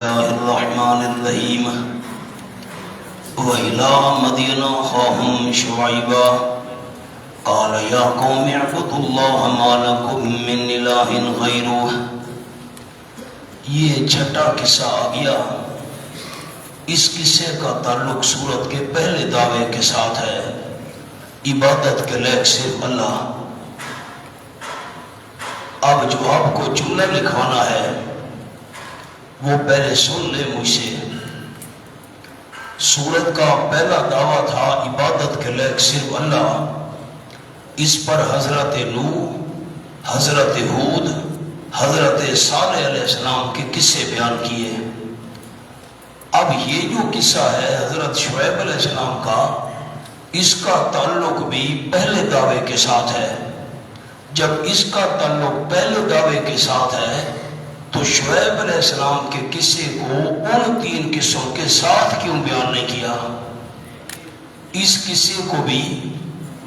الله الرحمن الرحيم وإلى مدين أخاهم شعيبا قال يا قوم اعبدوا الله ما لكم من إله غيره. یہ چھٹا قصہ آ گیا. اس قصے کا تعلق سورت کے پہلے دعوے کے ساتھ ہے، عبادت کے لائق صرف اللہ. اب جو آپ کو جملہ لکھوانا ہے وہ پہلے سن لے مجھ سے. سورت کا پہلا دعویٰ تھا عبادت کے لائق صرف اللہ. اس پر حضرت نوح، حضرت ہود، حضرت صالح علیہ السلام کے قصے بیان کیے. اب یہ جو قصہ ہے حضرت شعیب علیہ السلام کا، اس کا تعلق بھی پہلے دعوے کے ساتھ ہے. جب اس کا تعلق پہلے دعوے کے ساتھ ہے تو شعیب علیہ السلام کے قصے کو ان تین قصوں کے ساتھ کیوں بیان نہیں کیا؟ اس قصے کو بھی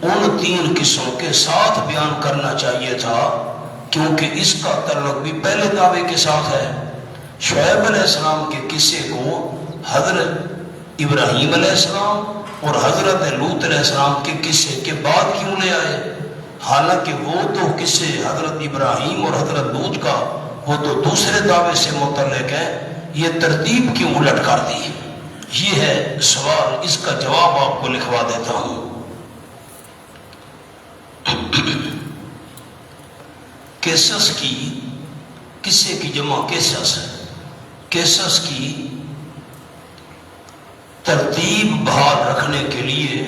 ان تین قصوں کے ساتھ بیان کرنا چاہیے تھا، کیونکہ اس کا تعلق بھی پہلے دعوے کے ساتھ ہے. شعیب علیہ السلام کے قصے کو حضرت ابراہیم علیہ السلام اور حضرت لوط علیہ السلام کے قصے کے بعد کیوں لے آئے؟ حالانکہ وہ تو قصے حضرت ابراہیم اور حضرت لوط کا وہ تو دوسرے دعوے سے متعلق ہے، یہ ترتیب کیوں الٹ کر دی؟ یہ ہے سوال، اس کا جواب آپ کو لکھوا دیتا ہوں. قصص کی، قصے کی جمع قصص، قصص کی ترتیب بحال رکھنے کے لیے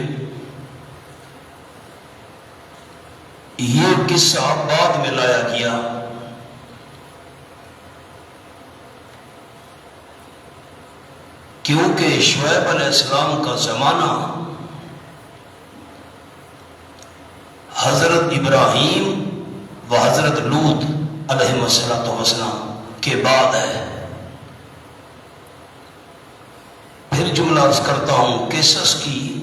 یہ قصہ بعد میں لایا گیا. کیونکہ شعیب علیہ السلام کا زمانہ حضرت ابراہیم و حضرت لوط علیہ السلام کے بعد ہے. پھر جملہ عرض کرتا ہوں، قصص کی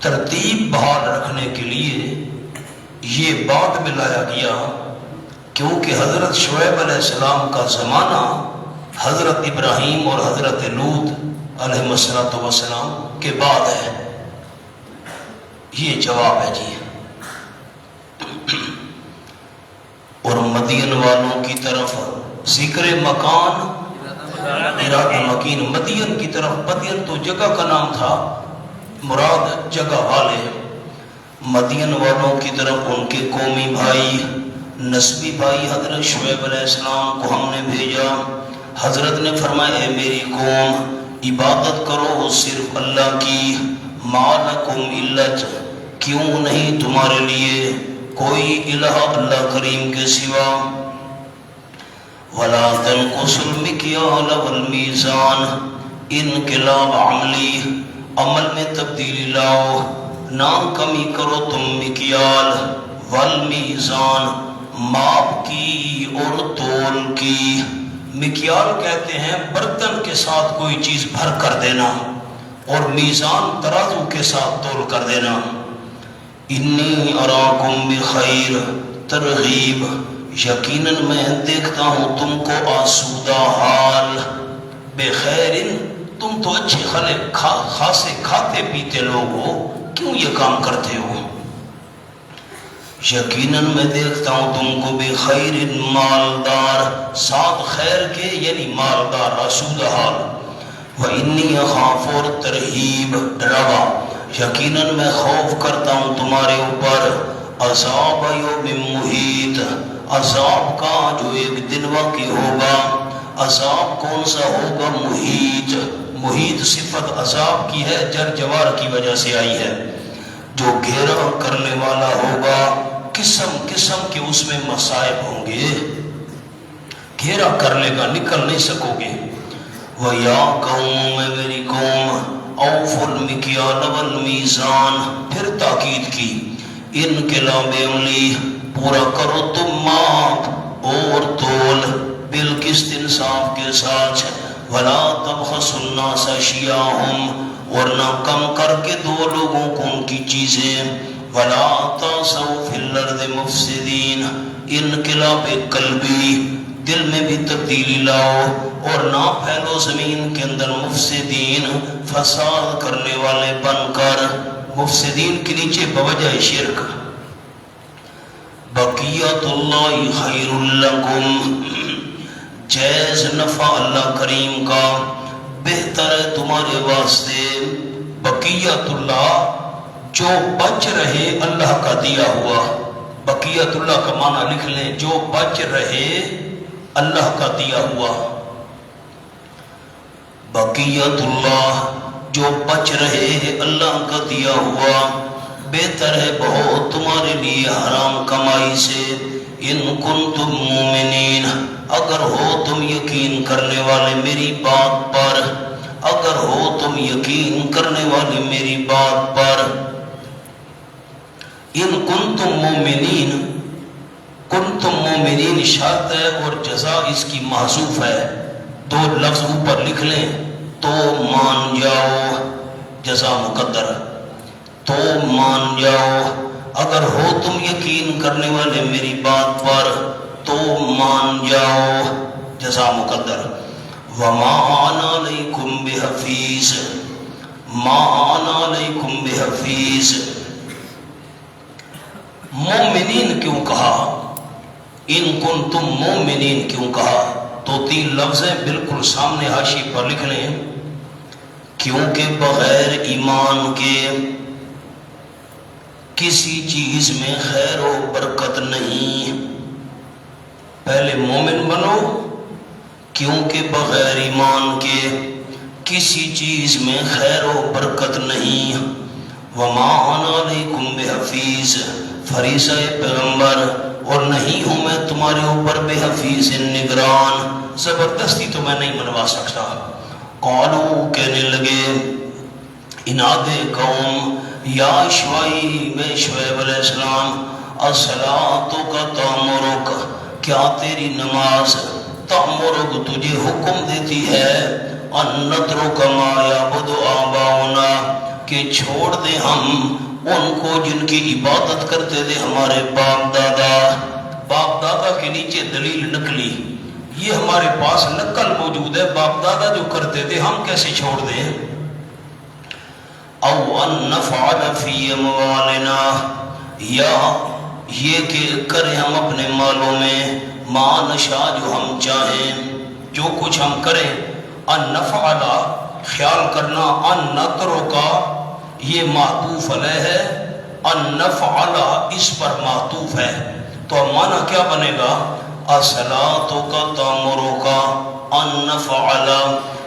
ترتیب بحال رکھنے کے لیے یہ بعد میں لایا گیا، کیونکہ حضرت شعیب علیہ السلام کا زمانہ حضرت ابراہیم اور حضرت لوط علیہ السلام کے بعد ہے. یہ جواب ہے جی. اور مدین والوں کی طرف ذکر مکان، ارادہ مکین. مدین کی طرف، مدین تو جگہ کا نام تھا، مراد جگہ والے. مدین والوں کی طرف ان کے قومی بھائی، نسبی بھائی حضرت شعیب علیہ السلام کو ہم نے بھیجا. حضرت نے فرمایا، اے میری قوم، عبادت کرو صرف اللہ کی. ما لکم الہ، کیوں نہیں تمہارے لیے کوئی الہ اللہ کریم کے سوا. ولا تنقصوا المکیال والمیزان، انقلاب عملی، عمل میں تبدیلی لاؤ. نہ کمی کرو تم مکیال والمیزان، ماپ کی اور تول کی. مکیال کہتے ہیں برتن کے ساتھ کوئی چیز بھر کر دینا، اور میزان ترازو کے ساتھ تول کر دینا. انی اراکم بخیر، ترغیب، یقیناً میں دیکھتا ہوں تم کو آسودہ حال. بخیر، تم تو اچھے خاصے کھاتے پیتے لوگ ہو، کیوں یہ کام کرتے ہو؟ یقیناً میں دیکھتا ہوں تم کو بخیر، مالدار، ساتھ خیر کے یعنی مالدار، آسودہ حال. وَإِنِّي أَخَافُ، اور ترہیب، ڈراوا، یقیناً میں خوف کرتا ہوں تمہارے اوپر عذاب یوم محیط، عذاب کا جو ایک دن واقع ہوگا. عذاب کون سا ہوگا؟ محیط. محیط صفت عذاب کی ہے، جر جوار کی وجہ سے آئی ہے، جو گھیرا کرنے والا ہوگا. قسم قسم کے اس میں مصائب ہوں گے، گھیرا کر لے گا، نکل نہیں سکو گے. وَيَا قَوْمِ، میری قوم، أَوْفُوا الْمِكْيَالَ وَالْمِيزَانَ، پھر تاکید کی، انقلاب عملی، پورا کرو تم ماپ اور تول، بالقسط، انصاف کے ساتھ. وَلَا تَبْخَسُوا النَّاسَ أَشْيَاءَهُمْ، ورنہ کم کر کے دو لوگوں کو ان کی چیزیں. وَلَا تَعْثَوْا فِي الْأَرْضِ مُفْسِدِينَ، انقلاب قلبی، دل میں بھی تبدیلی لاؤ. اور نہ پھیلو زمین کے اندر مفسدین فساد کرنے والے بن کر. مفسدین کے نیچے بوجہ شرک. بقیت اللہ خیر لکم، جیز نفع اللہ کریم کا بہتر ہے تمہارے واسطے. بقیت اللہ جو بچ رہے اللہ کا دیا ہوا. بقیت اللہ کا معنی لکھ لیں، جو بچ رہے اللہ کا دیا ہوا. بقیت اللہ جو بچ رہے اللہ کا دیا ہوا بہتر ہے بہت تمہارے لیے حرام کمائی سے. ان کنتم مومنین، اگر ہو تم یقین کرنے والے میری بات پر. اگر ہو تم یقین کرنے والے میری بات پر. ان کنتم مومنین، کنتم مومنین شرط ہے اور جزا اس کی محذوف ہے. دو لفظ اوپر لکھ لیں، تو مان جاؤ، جزا مقدر. تو مان جاؤ، اگر ہو تم یقین کرنے والے میری بات پر تو مان جاؤ، جزا مقدر. وما انا علیکم بحفیظ، ما انا علیکم بحفیظ. مومنین کیوں کہا؟ ان کنتم مومنین کیوں کہا؟ تو تین لفظ ہیں، بالکل سامنے حاشی پر لکھ لیں. کیونکہ بغیر ایمان کے کسی چیز میں خیر و برکت نہیں. پہلے مومن بنو، کیونکہ بغیر ایمان کے کسی چیز میں خیر و برکت نہیں. وما انا علیکم بحفیظ، فریضہ پیغمبر، اور نہیں ہوں میں تمہارے اوپر بحفیظ نگران. زبردستی تو میں نہیں منوا سکتا. قالو کہنے لگے اناد قوم، یا شعیب، بے شعیب علیہ السلام، الصلاۃ کا تامرک، کیا تیری نماز تامرک تجھے حکم دیتی ہے ان نترک ما یعبد آباؤنا، کہ چھوڑ دیں ہم ان کو جن کی عبادت کرتے تھے ہمارے باپ دادا. باپ دادا کے نیچے دلیل نقلی، یہ ہمارے پاس نقل موجود ہے. باپ دادا جو کرتے تھے ہم کیسے چھوڑ دیں؟ او ان نفعل فی اموالنا، یا یہ کہ کریں ہم اپنے مالوں میں ما نشاء، جو ہم چاہیں، جو کچھ ہم کریں. ان نفعل خیال کرنا، ان نترکا یہ معطوف علیہ ہے، ان نفعل اس پر معطوف ہے. تو معنی کیا بنے گا؟ الصلاۃ کا تامرک ان نفعل،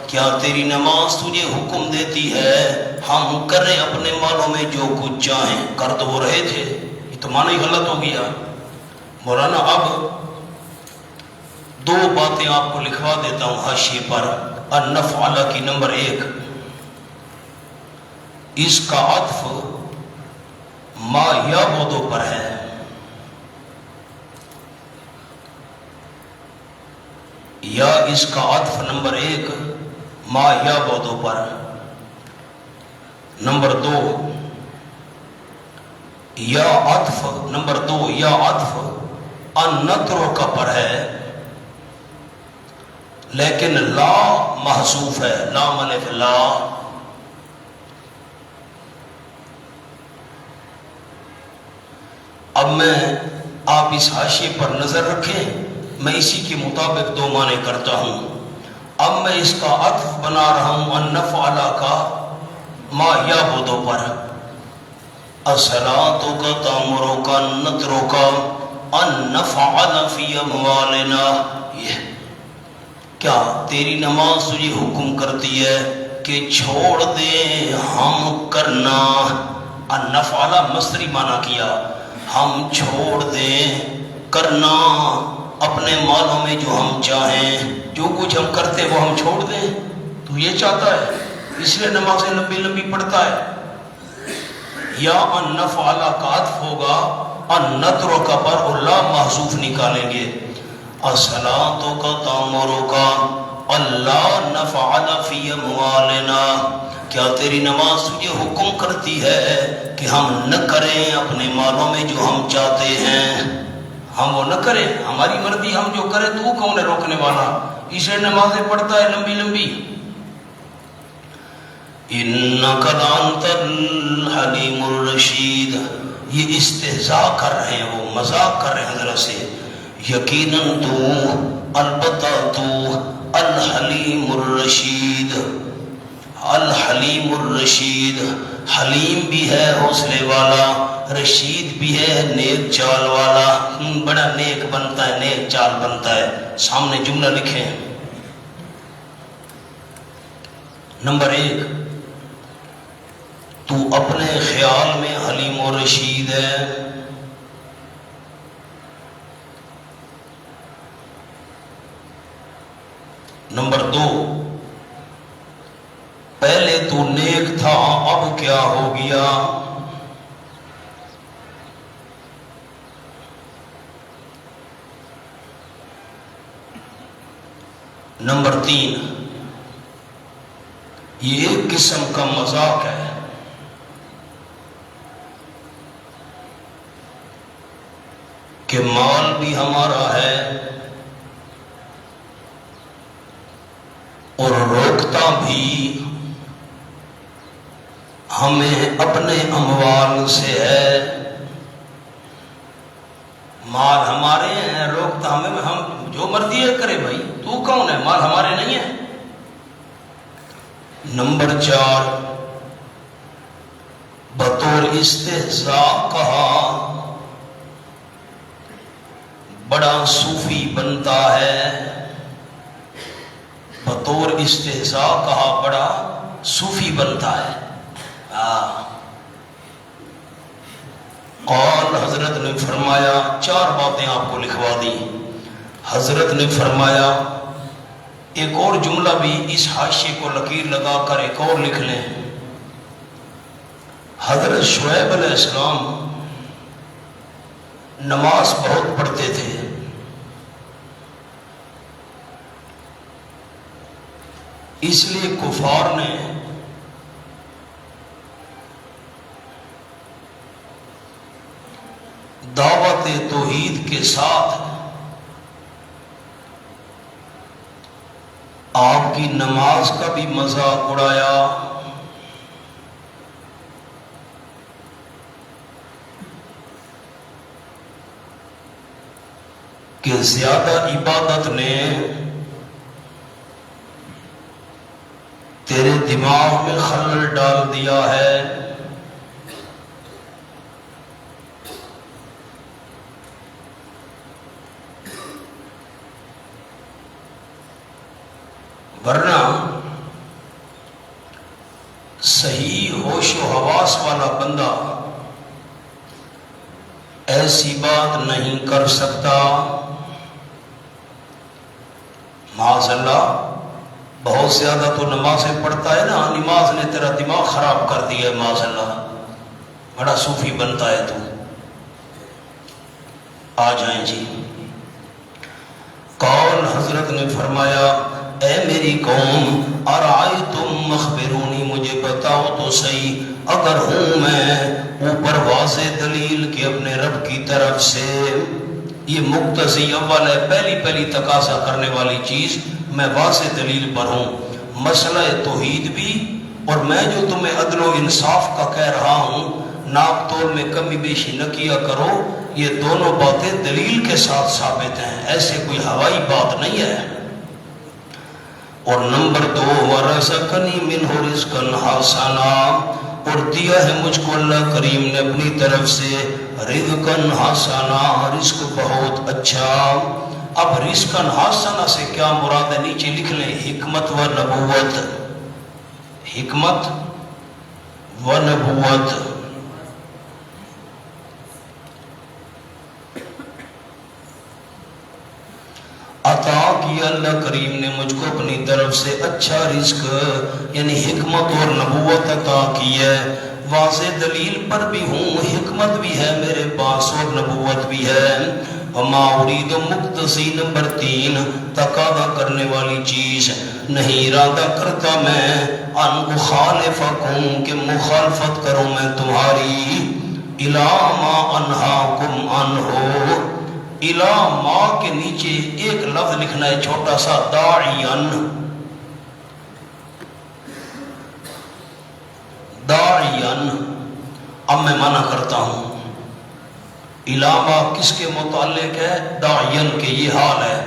کیا تیری نماز تجھے حکم دیتی ہے ہم کریں اپنے مالوں میں جو کچھ چاہیں. کر تو وہ رہے تھے، یہ تو معنی غلط ہو گیا. مولانا اب دو باتیں آپ کو لکھوا دیتا ہوں حاشیے پر. النفعل کی نمبر 1، اس کا عطف ما یعبدو پر ہے. یا اس کا عطف نمبر 1 ما یعبدو پر. نمبر 2 یا عطف، نمبر 2 یا عطف ان نترک پر ہے، لیکن لا محذوف ہے، لا ملف لا. اب میں آپ اس حاشیے پر نظر رکھیں، میں اسی کے مطابق دو معنی کرتا ہوں. اب میں اس کا عطف بنا رہا ہوں ان نفعل کا ما یعبدو پر. الصلاۃ کا تامرک ان نترک ان نفعل فی اموالنا، یہ کیا تیری نماز تجھے حکم کرتی ہے کہ چھوڑ دیں ہم کرنا. ان نفعل مصدری معنی کیا، ہم چھوڑ دیں کرنا اپنے مالوں میں جو ہم چاہیں، جو کچھ ہم کرتے وہ ہم چھوڑ دیں. تو یہ چاہتا ہے، اس لیے نمازیں لمبی لمبی پڑھتا ہے. یا ان نفعل کا عطف ہوگا ان نترک پر، اور لا محذوف نکالیں گے. الصلاۃ کا تامرک اللہ نفعل فی اموالنا، کیا تیری نماز تجھے حکم کرتی ہے کہ ہم نہ کریں اپنے مالوں میں جو ہم چاہتے ہیں. ہم وہ نہ کریں، ہماری مرضی ہم جو کریں، تو کون ہے روکنے والا؟ اسے نمازیں پڑھتا ہے لمبی لمبی. انک لانت الحلیم الرشید. یہ استہزاء کر رہے ہیں، وہ مذاق کر رہے ہیں حضرت سے. یقیناً تو، البتہ تو، الحلیم الرشید. الحلیم الرشید، حلیم بھی ہے حوصلے والا، رشید بھی ہے نیک چال والا. بڑا نیک بنتا ہے، نیک چال بنتا ہے. سامنے جملہ لکھیں. نمبر 1، تو اپنے خیال میں حلیم و رشید ہے. نمبر 2، پہلے تو نیک تھا اب کیا ہو گیا. نمبر 3، یہ ایک قسم کا مذاق ہے. کہ مال بھی ہمارا ہے اور روکتا بھی ہمیں اپنے اموال سے ہے. مال ہمارے ہیں، روکتا ہمیں، ہم جو مرضی ہے کرے بھائی، تو کون ہے؟ مال ہمارے نہیں ہے. نمبر 4، بطور استہزاء کہا بڑا صوفی بنتا ہے. بطور استہزاء کہا بڑا صوفی بنتا ہے. قال، حضرت نے فرمایا، 4 باتیں آپ کو لکھوا دی. حضرت نے فرمایا، ایک اور جملہ بھی اس حاشیے کو لکیر لگا کر ایک اور لکھ لیں. حضرت شعیب علیہ السلام نماز بہت پڑھتے تھے. اس لیے کفار نے دعوت توحید کے ساتھ آپ کی نماز کا بھی مذاق اڑایا. کہ زیادہ عبادت نے تیرے دماغ میں خلل ڈال دیا ہے. ورنہ صحیح ہوش و حواس والا بندہ ایسی بات نہیں کر سکتا. معاذ اللہ، بہت زیادہ تو نمازیں پڑھتا ہے نا، نماز نے تیرا دماغ خراب کر دیا ہے. معاذ اللہ، بڑا صوفی بنتا ہے تو. آ جائیں جی. قول، حضرت نے فرمایا، اے میری قوم، ارائیتم، مخبرونی، مجھے بتاؤ تو صحیح، اگر ہوں میں اوپر واضح دلیل کہ اپنے رب کی طرف سے. یہ مقتضی اول ہے، پہلی تقاضا کرنے والی چیز، میں واضح دلیل پر ہوں. مسئلہ توحید بھی، اور میں جو تمہیں عدل و انصاف کا کہہ رہا ہوں، ناپ تول میں کمی بیشی نہ کیا کرو، یہ دونوں باتیں دلیل کے ساتھ ثابت ہیں، ایسے کوئی ہوائی بات نہیں ہے. اور نمبر 2، وَرَزَقَنِي مِنْهُ رِزْقًا حَسَنًا، اور دیا ہے مجھ کو اللہ کریم نے اپنی طرف سے رزقاً حسنا، رزق بہت اچھا. اب رزقاً حسنا سے کیا مراد ہے؟ نیچے لکھ لیں، حکمت و نبوت. حکمت و نبوت. عطا کیا اللہ کریم نے مجھ کو اپنی طرف سے اچھا رزق، یعنی حکمت اور نبوت عطا کی ہے. واضح دلیل پر بھی ہوں، حکمت بھی ہے میرے پاس اور نبوت بھی ہے. وما اريد، مقتضی نمبر 3، تقاضا کرنے والی چیز، نہیں ارادہ کرتا میں ان اخالفکم، کہ مخالفت کروں میں تمہاری، الی ما انہاکم عنہ، الا ماں کے نیچے ایک لفظ لکھنا ہے چھوٹا سا، داعین، داعین۔ اب میں منع کرتا ہوں، علامہ کس کے متعلق ہے؟ داعین کے، یہ حال ہے۔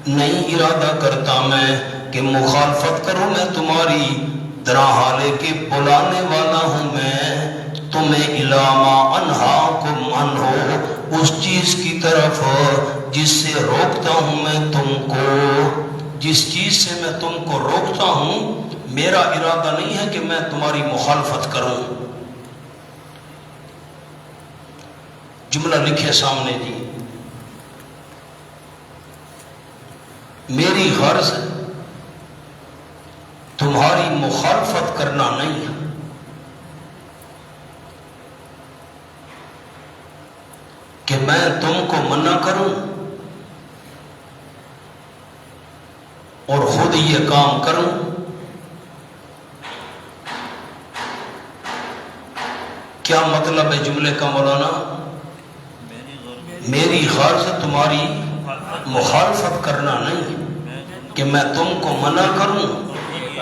نہیں ارادہ کرتا میں کہ مخالفت کروں میں تمہاری، درا حالے کہ بلانے والا ہوں میں تمہیں، علامہ انہاکم عنہ، اس چیز کی طرف جس سے روکتا ہوں میں تم کو، جس چیز سے میں تم کو روکتا ہوں، میرا ارادہ نہیں ہے کہ میں تمہاری مخالفت کروں۔ جملہ لکھے سامنے جی، میری غرض تمہاری مخالفت کرنا نہیں ہے، کہ میں تم کو منع کروں اور خود یہ کام کروں۔ کیا مطلب ہے جملے کا مولانا؟ میری غرض تمہاری مخالفت کرنا نہیں، کہ میں تم کو منع کروں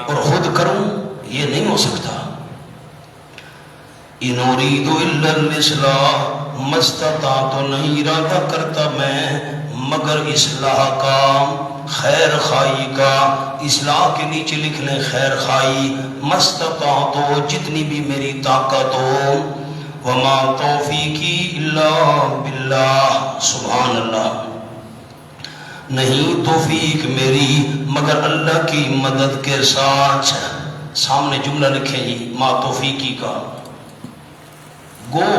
اور خود کروں، یہ نہیں ہو سکتا۔ ان اريد الا الاصلاح ما استطعت، نہیں ارادہ کرتا میں مگر اصلاح کا، خیر خواہی کا۔ اصلاح کے نیچے لکھ لیں خیر خواہی، ما استطعت، جتنی بھی میری طاقت ہو، وما توفیقی الا باللہ، سبحان اللہ، نہیں توفیق میری مگر اللہ کی مدد کے ساتھ۔ سامنے جملہ لکھیں جی، ما توفیقی کا، گو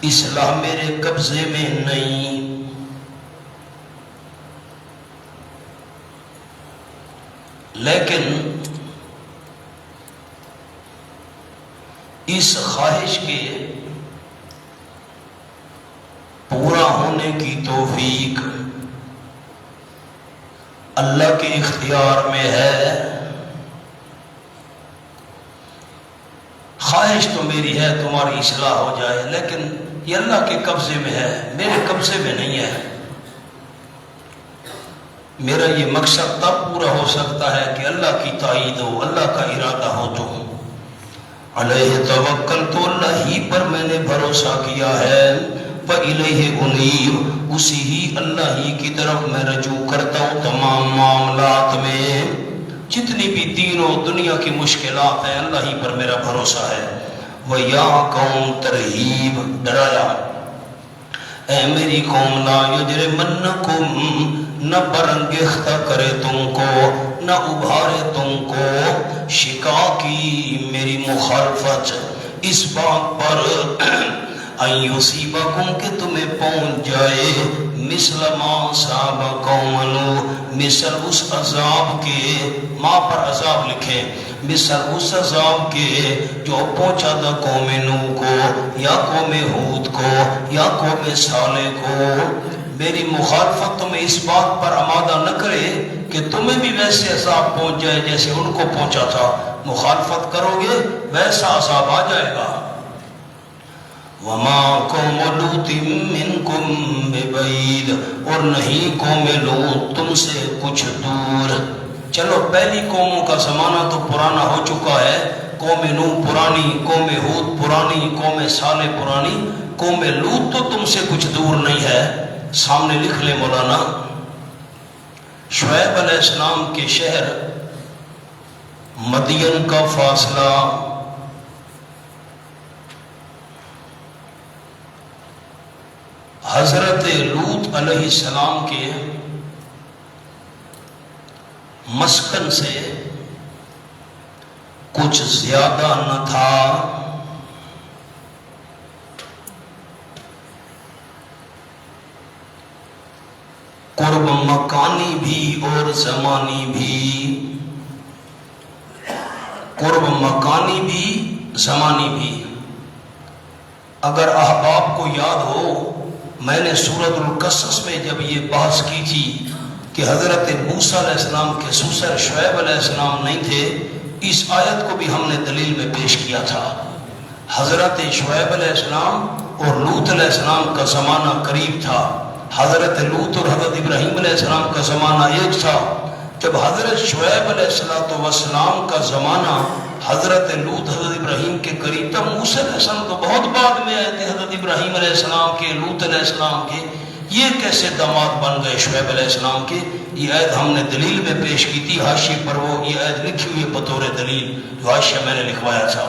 اصلاح میرے قبضے میں نہیں، لیکن اس خواہش کے پورا ہونے کی توفیق اللہ کے اختیار میں ہے۔ خواہش تو میری ہے تمہاری اصلاح ہو جائے، لیکن یہ اللہ کے قبضے میں ہے، میرے قبضے میں نہیں ہے۔ میرا یہ مقصد تب پورا ہو سکتا ہے کہ اللہ کی تائید ہو، اللہ کا ارادہ ہو تو۔ علیہ توکل، تو اللہ ہی پر میں نے بھروسہ کیا ہے، وَإِلَيْهِ أُنِيبُ، اسی ہی اللہ ہی کی طرف میں رجوع کرتا ہوں تمام معاملات میں، جتنی بھی دین و دنیا کی مشکلات ہیں اللہ ہی پر میرا بھروسہ ہے۔ وَيَا قَوْمِ، ترہیب، ڈرایا، اے میری قوم، لا یجرمنکم، نہ برانگیختہ کرے تم کو، نہ ابھارے تم کو، شقاقی، میری مخالفت، اس بات پر ان یصیبکم، کہ تمہیں پہنچ جائے، مثل ما اصاب قوم نوح، مثل اس عذاب کے، ماں پر عذاب لکھیں، مثل اس عذاب کے جو پہنچا تھا قوم نوح کو، یا قوم ہود کو، یا قوم صالح کو۔ میری مخالفت تمہیں اس بات پر آمادہ نہ کرے کہ تمہیں بھی ویسے عذاب پہنچ جائے جیسے ان کو پہنچا تھا۔ مخالفت کرو گے ویسا عذاب آ جائے گا۔ وما قوم لوط منکم ببعید، اور نہیں قوم لوط تم سے کچھ دور۔ چلو پہلی قوموں کا زمانہ تو پرانا ہو چکا ہے، قوم نوح پرانی، قوم ہود پرانی، قوم صالح پرانی، قوم لوط تو تم سے کچھ دور نہیں ہے۔ سامنے لکھ لیں مولانا، شعیب علیہ السلام کے شہر مدین کا فاصلہ حضرت لوط علیہ السلام کے مسکن سے کچھ زیادہ نہ تھا۔ قرب مکانی بھی اور زمانی بھی، قرب مکانی بھی زمانی بھی۔ اگر احباب کو یاد ہو، میں نے سورۃ القصص میں جب یہ بحث کی تھی کہ حضرت موسیٰ علیہ السلام کے سسر شعیب علیہ السلام نہیں تھے، اس آیت کو بھی ہم نے دلیل میں پیش کیا تھا۔ حضرت شعیب علیہ السلام اور لوط علیہ السلام کا زمانہ قریب تھا، حضرت لوط اور حضرت ابراہیم علیہ السلام کا زمانہ ایک تھا، جب حضرت شعیب علیہ السلام کا زمانہ حضرت لوط حضرت ابراہیم کے قریب تھا، موسیٰ علیہ السلام تو بہت بعد میں آئے تھے حضرت ابراہیم علیہ السلام کے، لوط علیہ السلام کے، یہ کیسے داماد بن گئے شعیب علیہ السلام کے؟ یہ آیت ہم نے دلیل میں پیش کی تھی، حاشیے پر وہ یہ آیت لکھی ہوئی بطور دلیل، جو حاشیہ میں نے لکھوایا تھا۔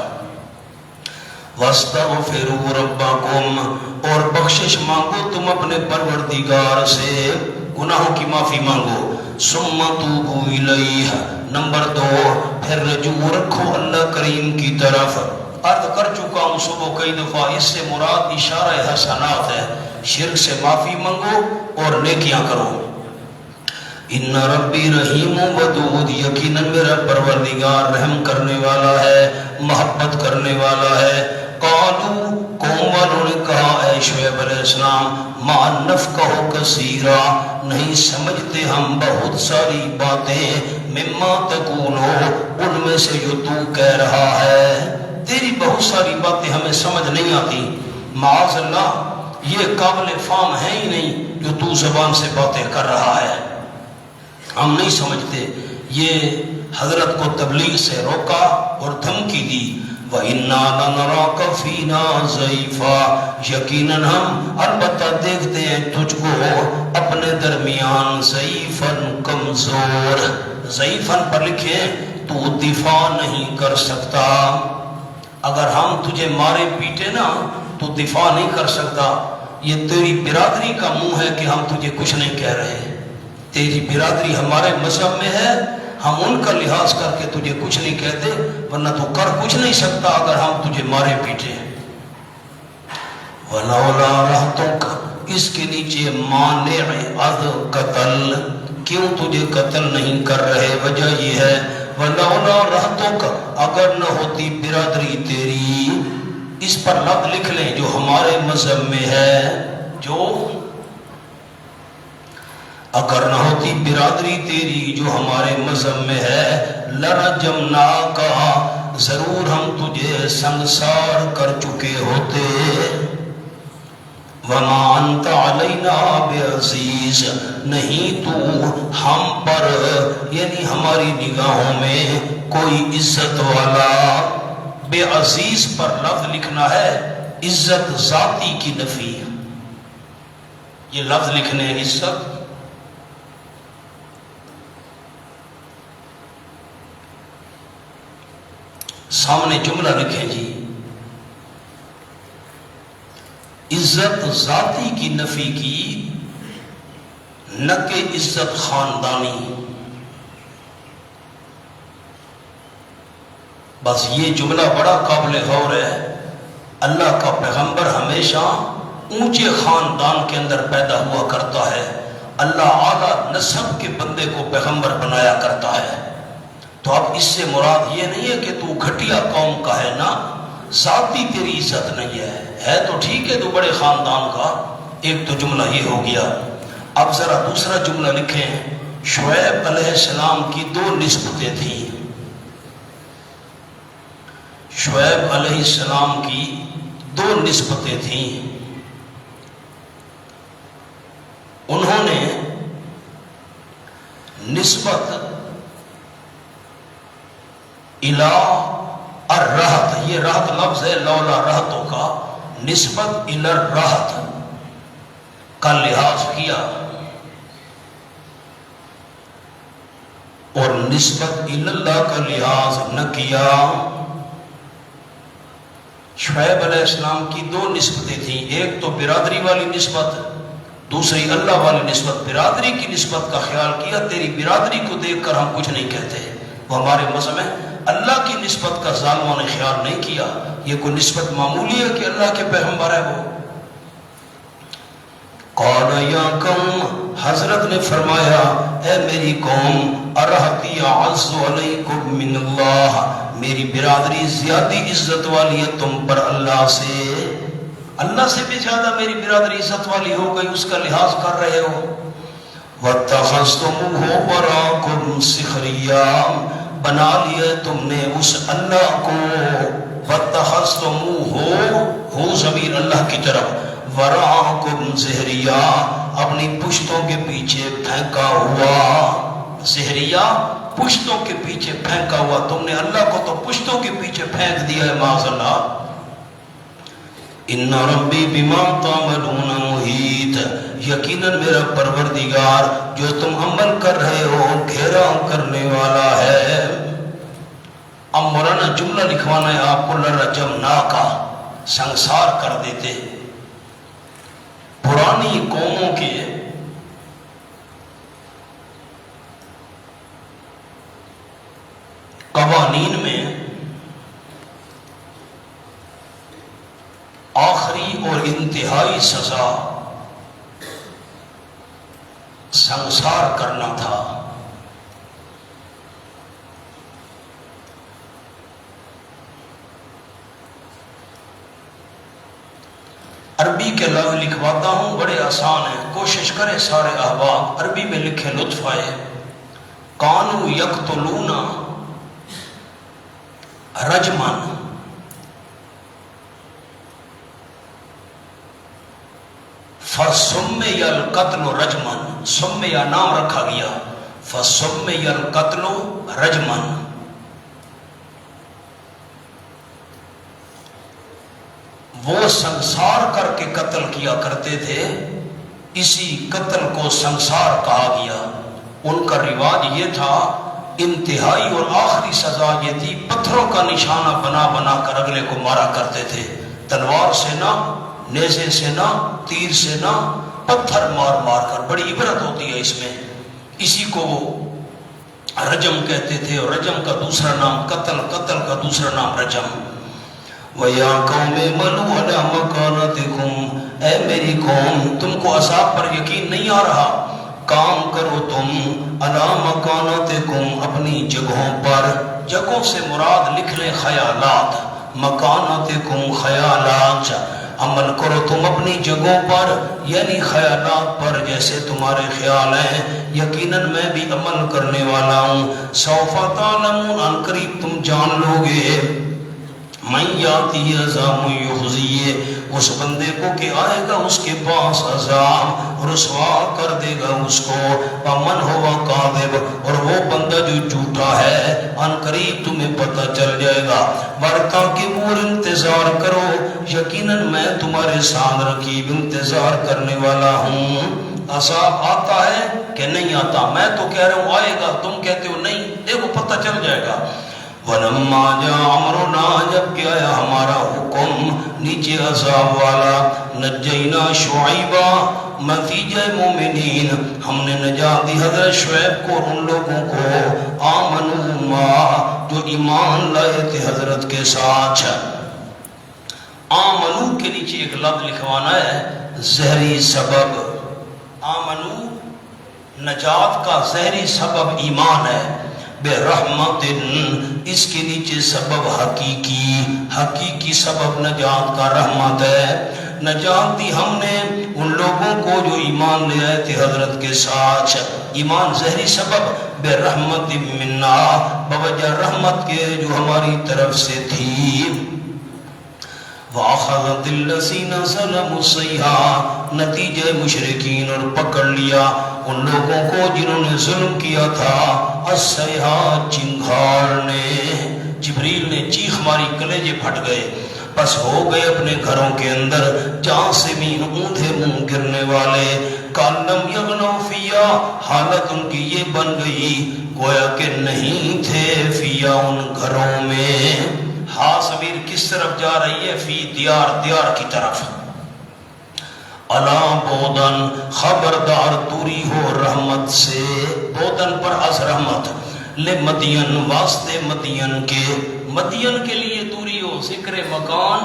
وَاسْتَغْفِرُوا رَبَّكُمْ، اور بخشش مانگو تم اپنے پروردگار سے، گناہوں کی معافی مانگو۔ ثُمَّ تُوبُوا إِلَيْهِ، نمبر 2 پھر رجوع رکھو اللہ کریم کی طرف۔ عرض کر چکا ہوں صبح کئی دفعہ، اس سے مراد اشارہ حسنات ہے، شرک سے معافی مانگو اور نیکیاں کرو۔ ان ربی رحیم ودود، یقیناً میرا پروردگار رحم کرنے والا ہے، محبت کرنے والا ہے۔ قالوا، قوم والوں نے کہا اے شعیب علیہ السلام، ما نفقہ کثیرا، نہیں سمجھتے ہم بہت ساری باتیں، مما تقولو، ان میں سے جو تو کہہ رہا ہے، تیری بہت ساری باتیں ہمیں سمجھ نہیں آتی۔ معاذ اللہ، یہ قابل فہم ہے ہی نہیں جو تو زبان سے باتیں کر رہا ہے، ہم نہیں سمجھتے۔ یہ حضرت کو تبلیغ سے روکا اور دھمکی دی۔ وَإِنَّا لَنَرَاكَ فِينَا ضَعِيفًا، یقیناً ہم البتہ دیکھتے ہیں تجھ کو اپنے درمیان ضعیفاً، کمزور۔ ضعیفاً پر لکھیں تو دفاع نہیں کر سکتا، اگر ہم تجھے مارے پیٹے نا تو دفاع نہیں کر سکتا۔ یہ تیری برادری کا منہ ہے کہ ہم تجھے کچھ نہیں کہہ رہے، تیری برادری ہمارے مذہب میں ہے، ہم ان کا لحاظ کر کے تجھے کچھ نہیں کہتے، ورنہ تو کر کچھ نہیں سکتا اگر ہم تجھے مارے پیٹے۔ وَلَوْلَا رَحْتُكَ، اس کے نیچے مانع از قتل، کیوں تجھے قتل نہیں کر رہے؟ وجہ یہ ہے وَلَوْلَا رَحْتُكَ، اگر نہ ہوتی برادری تیری، اس پر لفظ لکھ لیں جو ہمارے مذہب میں ہے، جو اگر نہ ہوتی برادری تیری جو ہمارے مذہب میں ہے، لَرَجَمْنَاكَ، ضرور ہم تجھے سنگسار کر چکے ہوتے۔ وَمَا أَنْتَ عَلَيْنَا بِعَزِيزٍ، نہیں تو ہم پر یعنی ہماری نگاہوں میں کوئی عزت والا۔ بے عزیز پر لفظ لکھنا ہے عزت ذاتی کی نفی، یہ لفظ لکھنے عزت، سامنے جملہ لکھیں جی، عزت ذاتی کی نفی کی، نہ کہ عزت خاندانی۔ بس یہ جملہ بڑا قابل غور ہے۔ اللہ کا پیغمبر ہمیشہ اونچے خاندان کے اندر پیدا ہوا کرتا ہے، اللہ اعلیٰ نسب کے بندے کو پیغمبر بنایا کرتا ہے۔ تو اب اس سے مراد یہ نہیں ہے کہ تو گھٹیا قوم کا ہے، نا، ذاتی تیری عزت نہیں ہے تو ٹھیک ہے تو بڑے خاندان کا۔ ایک تو جملہ یہ ہو گیا۔ اب ذرا دوسرا جملہ لکھیں۔ شعیب علیہ السلام کی 2 نسبتیں تھیں، شعیب علیہ السلام کی 2 نسبتیں تھیں۔ انہوں نے نسبت الہ الرہت، یہ رہت لفظ ہے لولا رہتوں کا، نسبت الہ الرہت کا لحاظ کیا اور نسبت الہ اللہ کا لحاظ نہ کیا۔ شعیب علیہ السلام کی 2 نسبتیں تھیں، ایک تو برادری والی نسبت، دوسری اللہ والی نسبت۔ برادری کی نسبت کا خیال کیا، تیری برادری کو دیکھ کر ہم کچھ نہیں کہتے، وہ ہمارے مذہب ہے۔ اللہ کی نسبت کا ظالموں نے خیال نہیں کیا، یہ کوئی نسبت معمولی ہے کہ اللہ کے پیغمبر ہے وہ۔ قال یا قوم، حضرت نے فرمایا اے میری قوم، ارہتی اعز علیکم من اللہ، میری برادری زیادہ عزت والی ہے تم پر اللہ سے، اللہ سے بھی زیادہ میری برادری عزت والی ہو گئی، اس کا لحاظ کر رہے ہو۔ وَاتَّخَذْتُمُوهُ وَرَاءَكُمْ سِخْرِيًّا، بنا لیا تم نے اس اللہ کو، وَاتَّخَذْتُمُوهُ، ہو ضمیر اللہ کی طرف، وَرَاءَكُمْ سِخْرِيًّا، اپنی پشتوں کے پیچھے پھینکا ہوا زہریہ پشتوں کے پیچھے پھینکا ہوا. تم نے اللہ کو تو پشتوں کے پیچھے پھینک دیا ہے معاذ اللہ. ان ربی بما تعملون محیط، یقیناً میرا پروردگار جو تم عمل کر رہے ہو گھیرا کرنے والا ہے. اب مولانا جملہ لکھوانا ہے آپ کو، لرجمنا کا سنسار کر دیتے. پرانی قوموں کے قوانین میں آخری اور انتہائی سزا سنسار کرنا تھا. عربی کے لفظ لکھواتا ہوں، بڑے آسان ہیں، کوشش کریں سارے احباب عربی میں لکھیں، لطف آئے. کانو یقتلون رجمن، فسمی القتل رجمن، سمی یا نام رکھا گیا، فسمی القتل رجمن. وہ سنسار کر کے قتل کیا کرتے تھے، اسی قتل کو سنسار کہا گیا. ان کا رواج یہ تھا، انتہائی اور آخری سزا یہ تھی، پتھروں کا نشانہ بنا بنا کر اگلے کو مارا کرتے تھے. تلوار سے نہ، نیزے سے نہ، تیر سے نہ، پتھر مار مار کر. بڑی عبرت ہوتی ہے اس میں. اسی کو وہ رجم کہتے تھے، اور رجم کا دوسرا نام قتل، قتل کا دوسرا نام رجم. وَيَا قَوْمِ اعْمَلُوا عَلَىٰ مَكَانَتِكُمْ، اے میری قوم تم کو عذاب پر یقین نہیں آ رہا، کام کرو تم عَلَىٰ مَكَانَتِكُمْ، اپنی جگہوں پر. جگہوں سے مراد لکھ لیں خیالات، مکانتکم خیالات. عمل کرو تم اپنی جگہوں پر، یعنی خیالات پر جیسے تمہارے خیال ہیں، یقیناً میں بھی عمل کرنے والا ہوں. سوف تعلمون، ان قریب تم جان لو گے. من یاتی عذاب یخزیہ، اس بندے کو کہ آئے گا اس کے پاس عذاب رسوا کر دے گا اس کو. ومن ہوا کاذب، اور وہ بندہ جو جھوٹا ہے، ان قریب تمہیں پتہ چل جائے گا. ورتا کہ وہ انتظار کرو، یقیناً میں تمہارے ساتھ رقیب انتظار کرنے والا ہوں. عذاب آتا ہے کہ نہیں آتا؟ میں تو کہہ رہا ہوں آئے گا، تم کہتے ہو نہیں، دیکھو پتہ چل جائے گا. وَلَمَّا جَاءَ أَمْرُنَا، جب کہ آیا ہمارا حکم نیچے عذاب والا، نجینا شعیبا، نتیجہ مومنین، ہم نے نجات دی حضرت شعیب کو اور ان لوگوں کو، آمنوا ما، جو ایمان لائے تھے حضرت کے ساتھ. آمنو کے نیچے ایک لفظ لکھوانا ہے، زہری سبب. آمنو نجات کا زہری سبب ایمان ہے. بے رحمت، اس کے نیچے سبب حقیقی، حقیقی سبب نجات کا رحمت ہے. نجات دی ہم نے ان لوگوں کو جو ایمان لے آئے تھے حضرت کے ساتھ. ایمان زہری سبب، بے رحمت منا، بوجہ رحمت کے جو ہماری طرف سے تھی. وَأَخَذَتِ الَّذِينَ ظَلَمُوا الصَّيْحَةُ، نتیجہ مشرکین اور پکڑ لیا ان لوگوں کو جنہوں نے ظلم کیا تھا، الصَّيْحَةُ، چنگھاڑ نے. جبریل نے چیخ ماری، کلیجے پھٹ گئے. پس ہو گئے اپنے گھروں کے اندر جاثمین، اوندھے منہ گرنے والے. کَأَلَّمْ يَغْنَوْا فِيهَا، حالت ان کی یہ بن گئی گویا کہ نہیں تھے فیا، ان گھروں میں. ہاں ضمیر کس طرف جا رہی ہے؟ فی دیار، دیار کی طرف. الا بودن، خبردار دوری ہو رحمت سے. بودن پر از رحمت، لمدین، واسطے مدین کے. مدین کے لیے دوری ہو، ذکر مکان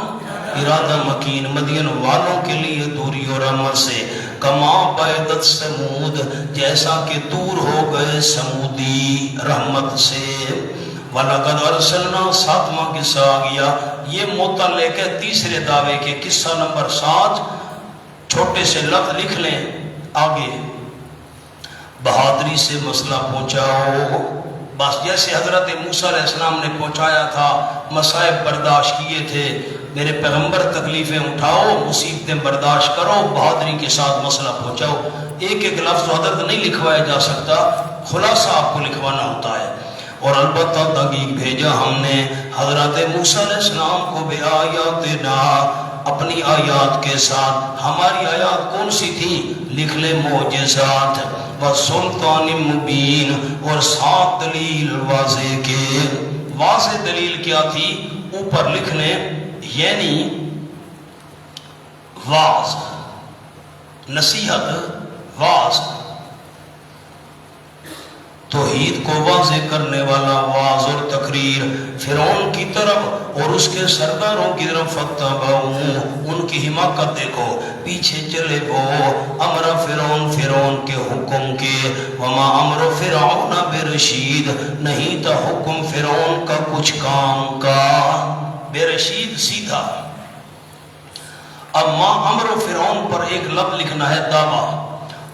ارادہ مکین. مدین والوں کے لیے دوری ہو رحمت سے. کما بعدت سمود، جیسا کہ دور ہو گئے سمودی رحمت سے. وَلَقَدْ أَرْسَلْنَا، ساتواں قصہ آ گیا. یہ متعلق ہے تیسرے دعوے کے، قصہ نمبر 7. چھوٹے سے لفظ لکھ لیں آگے. بہادری سے مسئلہ پہنچاؤ، بس جیسے حضرت موسیٰ علیہ السلام نے پہنچایا تھا، مصائب برداشت کیے تھے، میرے پیغمبر تکلیفیں اٹھاؤ، مصیبتیں برداشت کرو، بہادری کے ساتھ مسئلہ پہنچاؤ۔ ایک ایک لفظ حضرت نہیں لکھوایا جا سکتا، خلاصہ آپ کو لکھوانا ہوتا ہے۔ اور البتہ تحقیق بھیجا ہم نے حضرت موسیٰ علیہ السلام کو بے آیاتنا، اپنی آیات کے ساتھ۔ ہماری آیات کون سی تھی؟ لکھ لے معجزات، وسلطان مبین، اور 7 دلیل واضح کے۔ واضح دلیل کیا تھی؟ اوپر لکھ لیں، یعنی واضح، نصیحت، واضح، توحید کو واضح کرنے والا واضح اور تقریر فرعون کی طرف اور اس کے سرداروں کی طرف، فتبعوا، ان کی حماقت دیکھو، پیچھے چلے وہ، امر فرعون، فرعون کے حکم کے، وما امر فرعون برشید، نہیں تھا حکم فرعون کا کچھ کام کا، بے رشید سیدھا۔ اب ما امر فرعون پر ایک لفظ لکھنا ہے، دعویٰ۔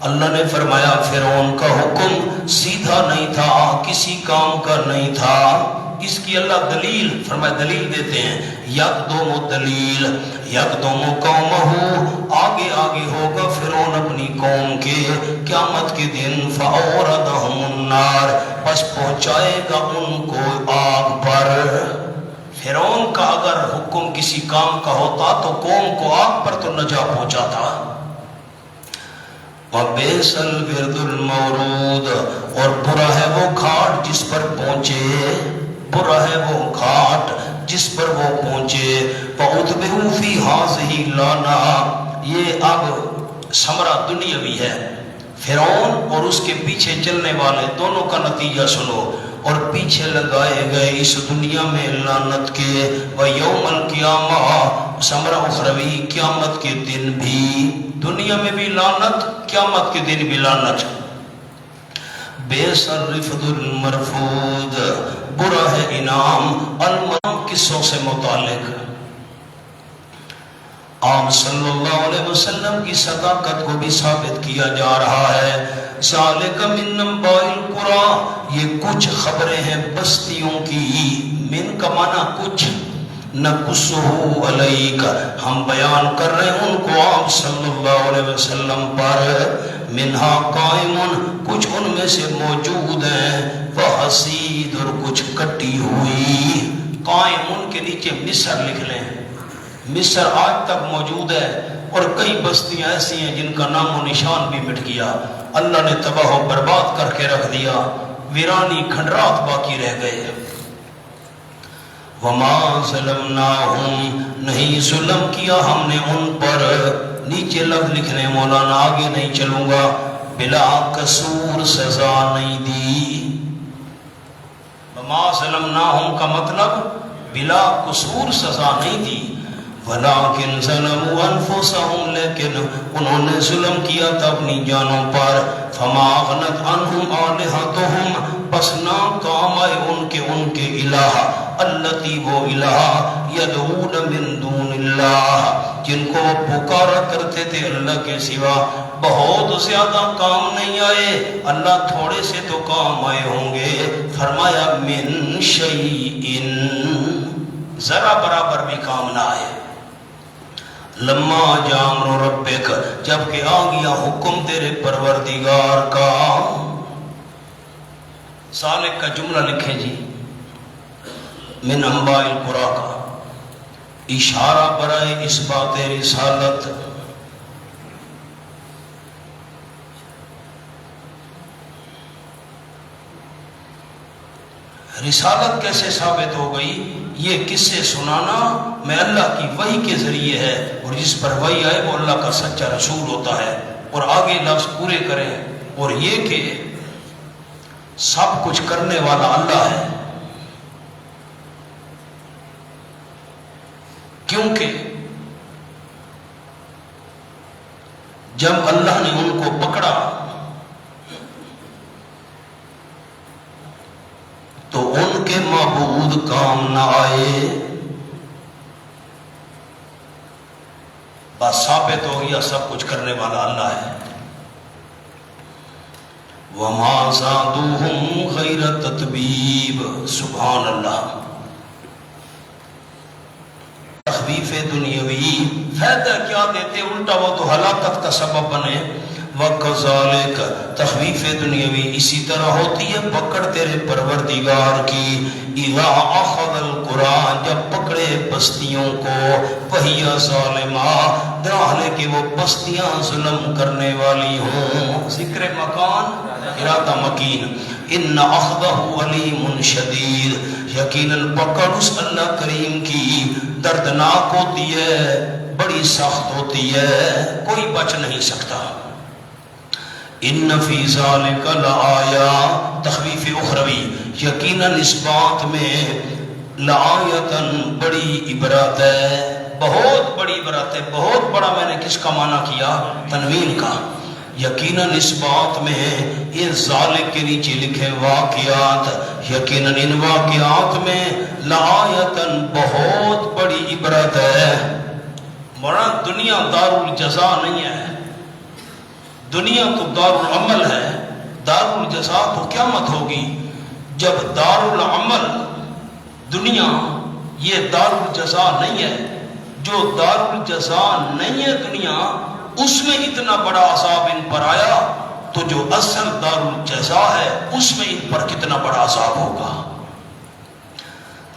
اللہ نے فرمایا فرعون کا حکم سیدھا نہیں تھا، کسی کام کا نہیں تھا۔ اس کی اللہ دلیل فرمایا، دلیل دیتے ہیں، یقدم دلیل، یقدم قومہ، آگے آگے ہوگا فرعون اپنی قوم کے، قیامت کے دن، فاوردہم النار، بس پہنچائے گا ان کو آگ پر۔ فرعون کا اگر حکم کسی کام کا ہوتا تو قوم کو آگ پر تو نہ جا پہنچاتا۔ وَبِئْسَ الْوِرْدُ الْمَوْرُودُ، اور برا ہے وہ گھاٹ جس پر پہنچے، برا ہے وہ گھاٹ جس پر وہ پہنچے۔ فَأُتْبِعُوا فِي هَٰذِهِ لَعْنَةً، یہ اب ثمرہ دنیاوی ہے۔ فرعون اور اس کے پیچھے چلنے والے دونوں کا نتیجہ سنو، اور پیچھے لگائے گئے اس دنیا میں لعنت کے، وَيَوْمَ الْقِيَامَةِ، ثمرہ اخروی قیامت کے دن بھی، دنیا میں بھی لعنت، قیامت کے دن بھی لعنت۔ بئس الرفد المرفود، برا ہے انعام، المنام قصوں سے متعلق۔ آپ صلی اللہ علیہ وسلم کی صداقت کو بھی ثابت کیا جا رہا ہے۔ ذالک من انباء القری، یہ کچھ خبریں ہیں بستیوں کی، من کا معنی کچھ، نقصہ علیک، ہم بیان کر رہے ہیں ان کو آپ صلی اللہ علیہ وسلم پر، منہا قائم، کچھ ان میں سے موجود ہیں، وحسید، اور کچھ کٹی ہوئی۔ قائم ان کے نیچے مصر لکھ لیں، مصر آج تک موجود ہے، اور کئی بستیاں ایسی ہیں جن کا نام و نشان بھی مٹ گیا، اللہ نے تباہ و برباد کر کے رکھ دیا، ویرانی کھنڈرات باقی رہ گئے۔ وما ظلمناہم، نہیں ظلم کیا ہم نے ان پر، نیچے لفظ لکھنے مولانا، آگے نہیں چلوں گا، بلا قصور سزا نہیں دی۔ وما ظلمناہم کا مطلب بلا قصور سزا نہیں دی، ولیکن ظلموا انفسہم، لیکن انہوں نے ظلم کیا تھا اپنی جانوں پر، فما اغنت عنہم آلہتہم، پس نہ کام آئے ان کے الہ، التی وہ الہ، یدعون من دون اللہ، جن کو وہ پکارا کرتے تھے اللہ کے سوا، بہت زیادہ کام نہیں آئے، اللہ تھوڑے سے تو کام آئے ہوں گے۔ فرمایا من شیئن، ذرا برابر بھی کام نہ آئے۔ لما جاء امر ربک، جبکہ آ گیا حکم تیرے پروردگار کا۔ سالک کا جملہ لکھیں جی، من انباء القری کا، اشارہ برائے اس بات رسالت۔ رسالت کیسے ثابت ہو گئی؟ یہ قصے سنانا میں اللہ کی وحی کے ذریعے ہے، اور جس پر وحی آئے وہ اللہ کا سچا رسول ہوتا ہے، اور آگے لفظ پورے کریں، اور یہ کہ سب کچھ کرنے والا اللہ ہے، کیونکہ جب اللہ نے ان کو پکڑا تو ان کے معبود کام نہ آئے، بس ثابت ہو گیا سب کچھ کرنے والا اللہ ہے۔ وما زادوہم غیر تتبیب. سبحان اللہ. تخفیف دنیاوی فائدہ کیا دیتے، الٹا وہ تو ہلاکت کا سبب بنے. وَكَذَلِكَ تخفیف دنیاوی اسی طرح ہوتی ہے پکڑ تیرے پروردگار کی. اِذَا أَخَذَ الْقُرْآنَ جب پکڑے بستیوں کو، وَهِيَ ظَالِمَةٌ درحالے کہ وہ بستیاں ظلم کرنے والی ہوں. ذکر مکان ارادہ مکین. اِنَّ أَخْذَهُ عَلِيمٌ شَدِيدٌ یقیناً پکڑ اس اللہ کریم کی دردناک ہوتی ہے، بڑی سخت ہوتی ہے، کوئی بچ نہیں سکتا. ان فی ذالک لآیا تخفیف اخروی یقیناً اس بات میں لآیتن بڑی عبرت ہے، بہت بڑی عبرت ہے. بہت بڑا میں نے کس کا معنی کیا؟ تنوین کا. یقیناً اس بات میں ان ذالک کے نیچے لکھے واقعات، یقیناً ان واقعات میں لآیتن بہت بڑی عبرت ہے. مرا دنیا دار الجزا نہیں ہے، دنیا تو دار العمل ہے. دار الجزا تو قیامت ہوگی جب دار العمل دنیا یہ دار الجزا نہیں ہے. جو دار الجزا نہیں ہے دنیا، اس میں اتنا بڑا عذاب ان پر آیا، تو جو اصل دار الجزا ہے اس میں ان پر کتنا بڑا عذاب ہوگا.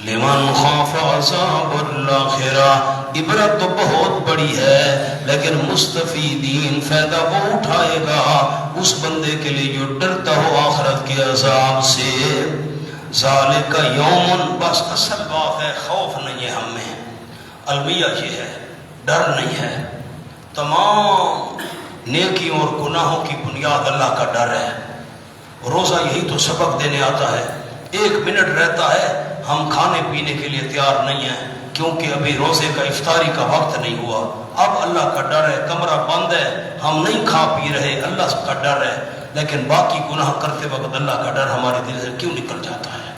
لمن خاف عذاب الآخرہ عبرت تو بہت بڑی ہے، لیکن مستفیدین فائدہ وہ اٹھائے گا اس بندے کے لیے جو ڈرتا ہو آخرت کے عذاب سے. ذالک یوم بس اصل بات ہے خوف نہیں ہے ہم میں، المیہ یہ ہے ڈر نہیں ہے. تمام نیکیوں اور گناہوں کی بنیاد اللہ کا ڈر ہے. روزہ یہی تو سبق دینے آتا ہے. 1 منٹ رہتا ہے ہم کھانے پینے کے لیے تیار نہیں ہیں کیونکہ ابھی روزے کا افطاری کا وقت نہیں ہوا. اب اللہ کا ڈر ہے، کمرہ بند ہے، ہم نہیں کھا پی رہے، اللہ کا ڈر ہے. لیکن باقی گناہ کرتے وقت اللہ کا ڈر ہمارے دل سے کیوں نکل جاتا ہے؟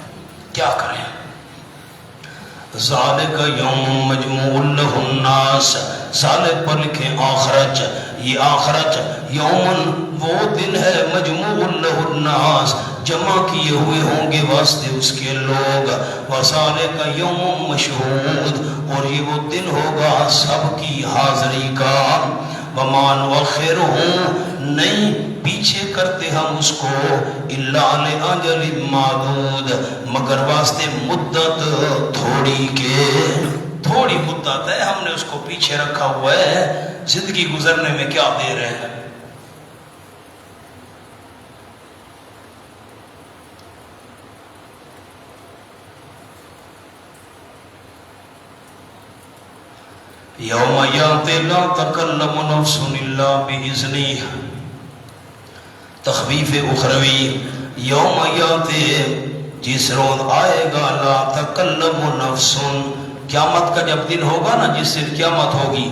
کیا کریں؟ ذالک یوم مجموع لہ الناس ذالک پر لکھیں آخرت. یہ آخرت یومن وہ دن ہے مجموع لہ الناس جمع کیے ہوئے ہوں گے واسطے اس کے لوگ. وذالک یوم مشہود اور یہ وہ دن ہوگا سب کی حاضری کا. وما نؤخرہ نہیں پیچھے کرتے ہم اس کو الا لاجل معدود مگر واسطے مدت تھوڑی کے. تھوڑی مدت ہے، ہم نے اس کو پیچھے رکھا ہوا ہے. زندگی گزرنے میں کیا دیر ہے. یوم یاتی لا تکلم نفس الا باذنہ. تخفیف اخروی یوم یاتی جس روز آئے گا لا تکلم نفس قیامت کا جب دن ہوگا نا جس سے قیامت ہوگی.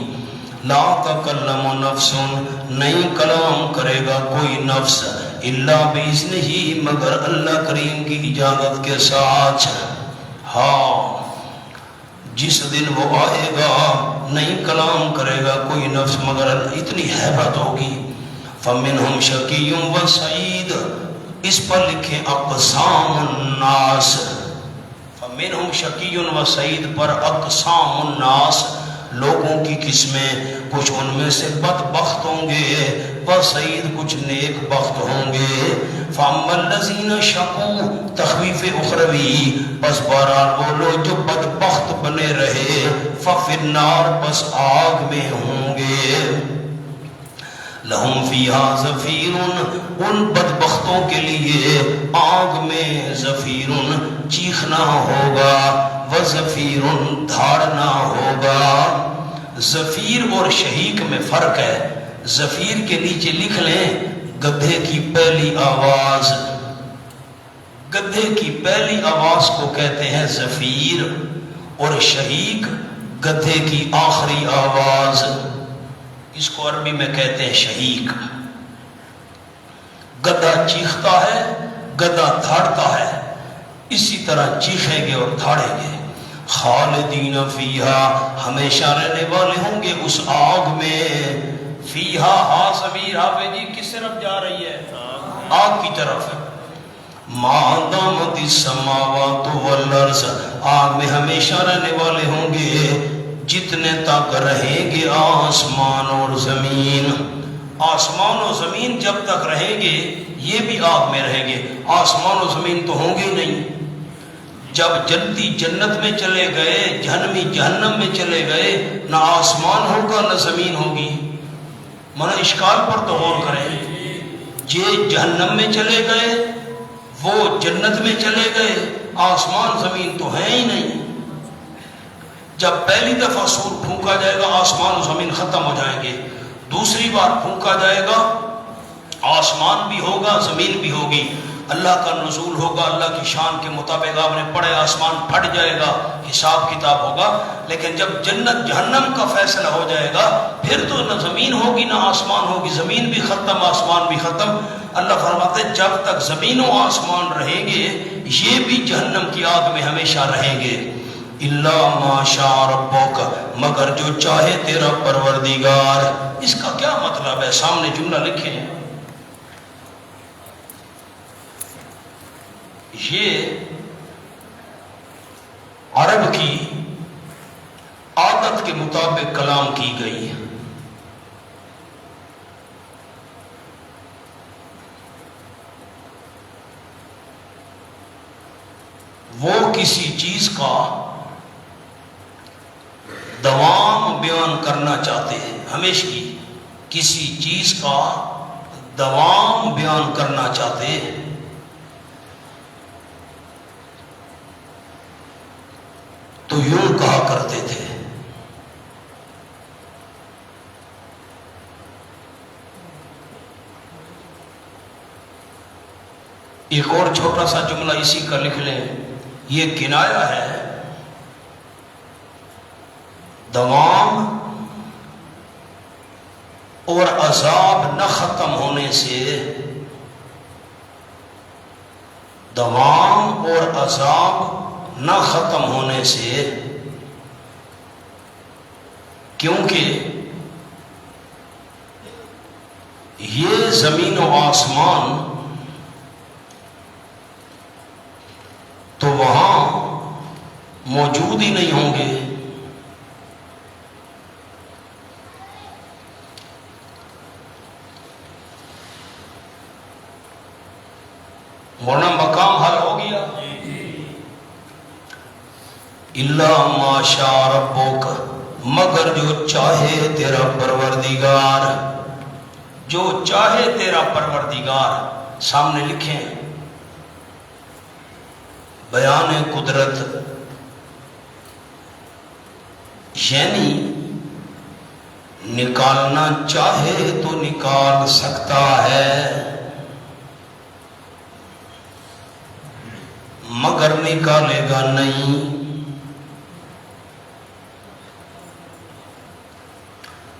لا تکلم نفس نہیں کلام کرے گا کوئی نفس الا باذنہ مگر اللہ کریم کی اجازت کے ساتھ. ہاں جس دن وہ آئے گا نہیں کلام کرے گا کوئی نفس مگر اتنی حیبت ہوگی. فمنہم شقی و سعید اس پر لکھیں اقسام الناس. فمنہم شقی و سعید پر اقسام الناس لوگوں کی قسمیں، کچھ ان میں سے بدبخت ہوں گے و سعید کچھ نیک بخت ہوں گے. فاما الذین شقوا تخویف اخروی پس بہرحال وہ لوگ جو بدبخت بنے رہے ففی النار پس آگ میں ہوں گے. لہم فیہا زفیر ان بدبختوں کے لیے آگ میں زفیر چیخنا ہوگا و زفیر دھاڑنا ہوگا. زفیر اور شہیق میں فرق ہے. زفیر کے نیچے لکھ لیں گدھے کی پہلی آواز. گدھے کی پہلی آواز کو کہتے ہیں زفیر اور شہیق گدھے کی آخری آواز اس کو عربی میں کہتے ہیں شہیق. گدھا چیختا ہے، گدھا دھاڑتا ہے، اسی طرح چیخیں گے اور دھاڑیں گے. خالدین فیہا ہمیشہ رہنے والے ہوں گے اس آگ میں. فیہا ہا ضمیر حافظ جی کس طرف جا رہی ہے؟ آگ کی طرف ہے۔ ما دامت السماوات والارض، آگ میں ہمیشہ رہنے والے ہوں گے جتنے تک رہیں گے آسمان اور زمین۔ آسمان و زمین جب تک رہیں گے یہ بھی آگ میں رہیں گے، آسمان و زمین تو ہوں گے نہیں۔ جب جنتی جنت میں چلے گئے، جہنمی جہنم میں چلے گئے، نہ آسمان ہوگا نہ زمین ہوگی۔ من اشکال پر تو غور کریں، یہ جہنم میں چلے گئے، وہ جنت میں چلے گئے، آسمان زمین تو ہے ہی نہیں۔ جب پہلی دفعہ سور پھونکا جائے گا آسمان و زمین ختم ہو جائیں گے، دوسری بار پھونکا جائے گا آسمان بھی ہوگا زمین بھی ہوگی، اللہ کا نزول ہوگا، اللہ کی شان کے مطابق آپ نے پڑھے آسمان پھٹ جائے گا، حساب کتاب ہوگا۔ لیکن جب جنت جہنم کا فیصلہ ہو جائے گا پھر تو نہ زمین ہوگی نہ آسمان ہوگی، زمین بھی ختم آسمان بھی ختم۔ اللہ فرماتے ہیں جب تک زمین و آسمان رہیں گے یہ بھی جہنم کی آگ میں ہمیشہ رہیں گے۔ الا ما شاء ربک، مگر جو چاہے تیرا پروردگار۔ اس کا کیا مطلب ہے؟ سامنے جملہ لکھیں، یہ عرب کی عادت کے مطابق کلام کی گئی ہے۔ وہ کسی چیز کا دوام بیان کرنا چاہتے ہیں، ہمیشہ کسی چیز کا دوام بیان کرنا چاہتے ہیں تو یوں کہا کرتے تھے۔ ایک اور چھوٹا سا جملہ اسی کا لکھ لیں، یہ کنایا ہے دوام اور عذاب نہ ختم ہونے سے، دوام اور عذاب نہ ختم ہونے سے، کیونکہ یہ زمین و آسمان تو وہاں موجود ہی نہیں ہوں گے۔ ورنہ مقام حل ہو گیا۔ الا ما شاء ربک، مگر جو چاہے تیرا پروردگار، جو چاہے تیرا پروردگار۔ سامنے لکھیں بیان قدرت، یعنی نکالنا چاہے تو نکال سکتا ہے مگر نکالے گا نہیں۔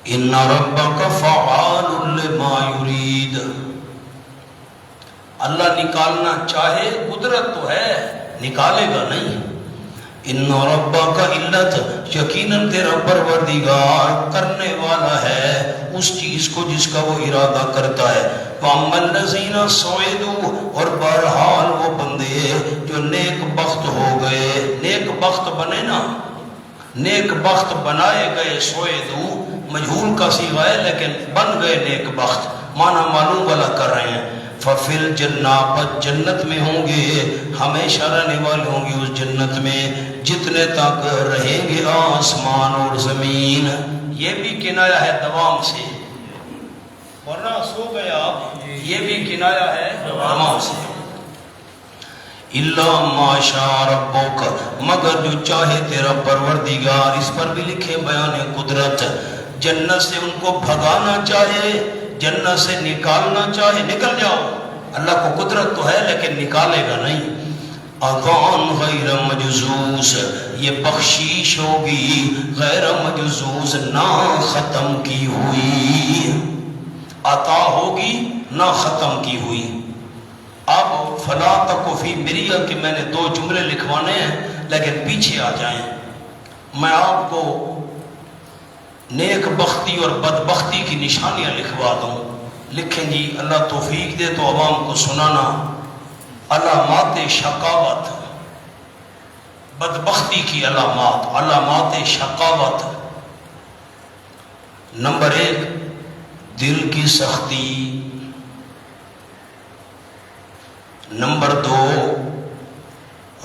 ان ربک فعال لما یرید، اللہ نکالنا چاہے، قدرت تو ہے، نکالے گا نہیں۔ ان ربک علت، یقیناً تیرا پروردگار کرنے والا ہے اس چیز کو جس کا وہ ارادہ کرتا ہے۔ وَأَمَّا الَّذِينَ سُعِدُوا، اور بہرحال وہ بندے جو نیک بخت ہو گئے، نیک بخت بنے نا، نیک بخت بنائے گئے، سعیدو مجہول کا صیغہ ہے لیکن بن گئے نیک بخت، معنی معلوم والا کر رہے ہیں۔ فَفِي الْجَنَّةِ، پس جنت میں ہوں گے، ہمیشہ رہنے والے ہوں گے اس جنت میں جتنے تک رہیں گے آسمان اور زمین۔ یہ بھی کنایا ہے دوام سے، ورنہ سو گئے آپ، یہ بھی کنایا ہے دوام سے۔ الا ما شاء ربک، مگر جو چاہے تیرا پروردگار۔ اس پر بھی لکھے بیان قدرت، جنت سے ان کو بھگانا چاہے، جنت سے نکالنا چاہے، نکل جاؤ، اللہ کو قدرت تو ہے لیکن نکالے گا نہیں۔ عطاء غیر مجزوز، یہ بخشیش ہوگی غیر مجزوز، نہ ختم کی ہوئی، عطا ہوگی نہ ختم کی ہوئی۔ اب فلا تک فی مریہ کہ میں نے 2 جملے لکھوانے ہیں لیکن پیچھے آ جائیں، میں آپ کو نیک بختی اور بدبختی کی نشانیاں لکھوا دوں۔ لکھیں جی اللہ توفیق دے تو عوام کو سنانا، علامات شقاوت، بدبختی کی علامات، علامات شقاوت۔ نمبر 1 دل کی سختی، نمبر 2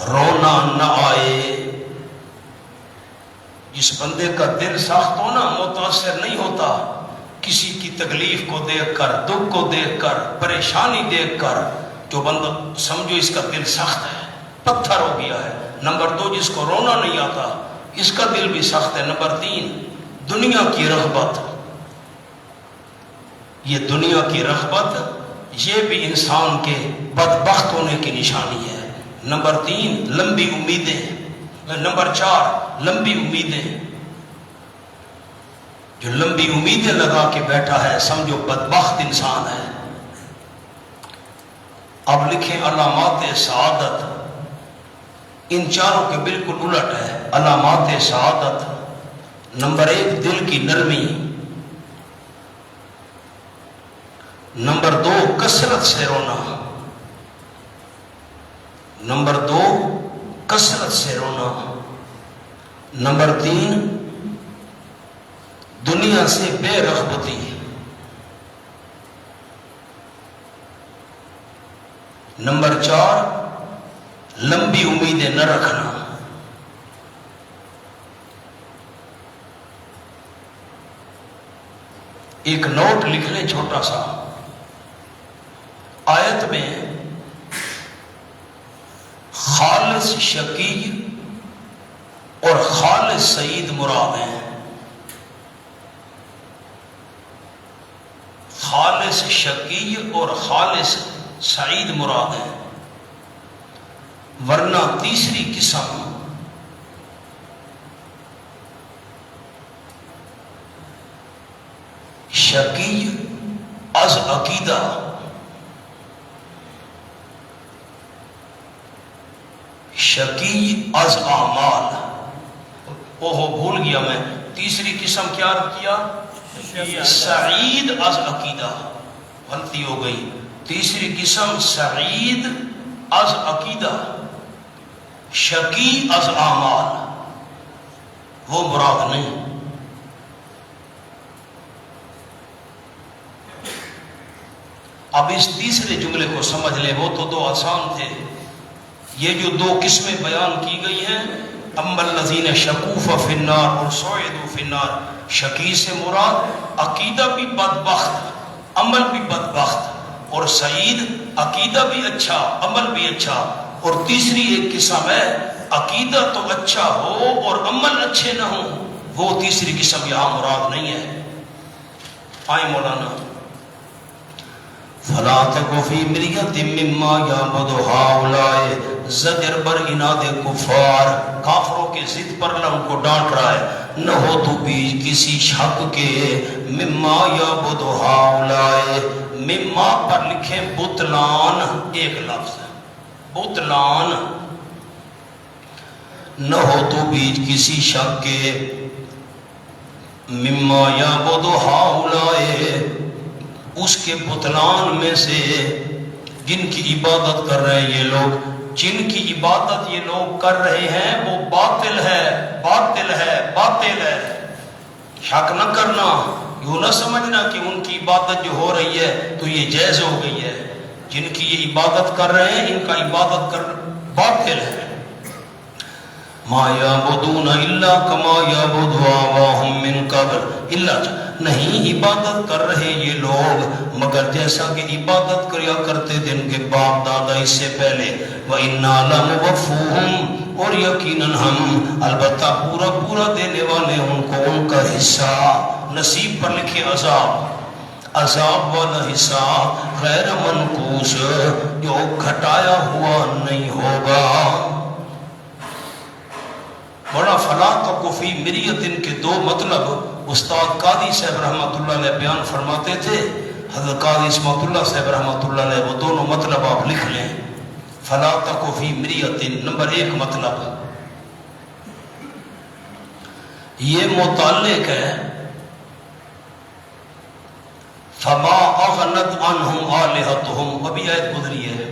رونا نہ آئے۔ جس بندے کا دل سخت ہو نا، متاثر نہیں ہوتا کسی کی تکلیف کو دیکھ کر، دکھ کو دیکھ کر، پریشانی دیکھ کر، جو بندہ سمجھو اس کا دل سخت ہے، پتھر ہو گیا ہے۔ نمبر 2 جس کو رونا نہیں آتا، اس کا دل بھی سخت ہے۔ نمبر 3 دنیا کی رغبت، یہ دنیا کی رغبت یہ بھی انسان کے بدبخت ہونے کی نشانی ہے۔ نمبر 3 لمبی امیدیں، نمبر 4 لمبی امیدیں۔ جو لمبی امیدیں لگا کے بیٹھا ہے سمجھو بدبخت انسان ہے۔ اب لکھیں علامات سعادت، ان چاروں کے بالکل الٹ ہے۔ علامات سعادت، نمبر 1 دل کی نرمی، نمبر 2 کثرت سے رونا، نمبر 2 کثرت سے رونا، نمبر 3 دنیا سے بے رغبتی، نمبر 4 لمبی امیدیں نہ رکھنا۔ ایک نوٹ لکھ لیں چھوٹا سا، آیت میں خالص شقی اور خالص سعید مراد ہیں۔ خالص شقی اور خالص سعید مراد ہیں، ورنہ تیسری قسم شقی از عقیدہ، شقی از اعمال۔ اوہو بھول گیا میں، تیسری قسم کیا کیا؟ سعید از عقیدہ، غلطی ہو گئی۔ تیسری قسم سعید از عقیدہ، شقی از اعمال، وہ مراد نہیں۔ اب اس تیسرے جملے کو سمجھ لیں، وہ تو 2 آسان تھے۔ یہ جو 2 قسمیں بیان کی گئی ہیں، اما الذین شقوا ففی النار اور صعدوا فی النار، شقی سے مراد عقیدہ بھی بدبخت، عمل بھی بدبخت، اور سعید عقیدہ بھی اچھا، عمل بھی اچھا۔ اور تیسری ایک قسم ہے عقیدہ تو اچھا ہو اور عمل اچھے نہ ہوں، وہ تیسری قسم یہاں مراد نہیں ہے۔ آئیں مولانا، فلا تک فی مریۃ مما یعبد ہؤلاء، زجر بر اناد کفار، کافروں کے ضد پر اللہ ان کو ڈانٹ رہا ہے، نہ ہو تو بیچ کسی شک کے، مما یعبد ہؤلاء، مما پر لکھیں بطلان، ایک لفظ بطلان، نہ ہو تو بیچ کسی شک کے، مما یعبد ہؤلاء، اس کے بطلان میں سے، جن کی عبادت کر رہے ہیں یہ لوگ، جن کی عبادت یہ لوگ کر رہے ہیں وہ باطل ہے، باطل ہے، باطل ہے۔ شک نہ کرنا، یوں نہ سمجھنا کہ ان کی عبادت جو ہو رہی ہے تو یہ جائز ہو گئی ہے۔ جن کی یہ عبادت کر رہے ہیں ان کا عبادت کر باطل ہے۔ ما یعبدون الا کما یعبد آباؤہم من قبل، الا نہیں عبادت کر رہے یہ لوگ مگر جیسا کہ عبادت کریا کرتے تھے ان کے باپ دادا اس سے پہلے، وَإِنَّا لَمُوَفُّوهُمْ، اور یقیناً ہم البتہ پورا پورا دینے والے ان کو ان کا حصہ، نصیب پر لکھے عذاب، عذاب والا حصہ غیر منقوص، جو گھٹایا ہوا نہیں ہوگا۔ بڑا فلا تک فی مریۃ کے 2 مطلب استاد قاضی صاحب رحمۃ اللہ علیہ بیان فرماتے تھے۔ حضرت قاضی اسمت اللہ صاحب رحمۃ اللہ علیہ، وہ دونوں مطلب آپ لکھ لیں۔ فلا تک فی مریۃ، نمبر 1 مطلب یہ متعلق ہے فما اغنى اغنت عنہم آلہتہم، ابھی آیت گزری ہے،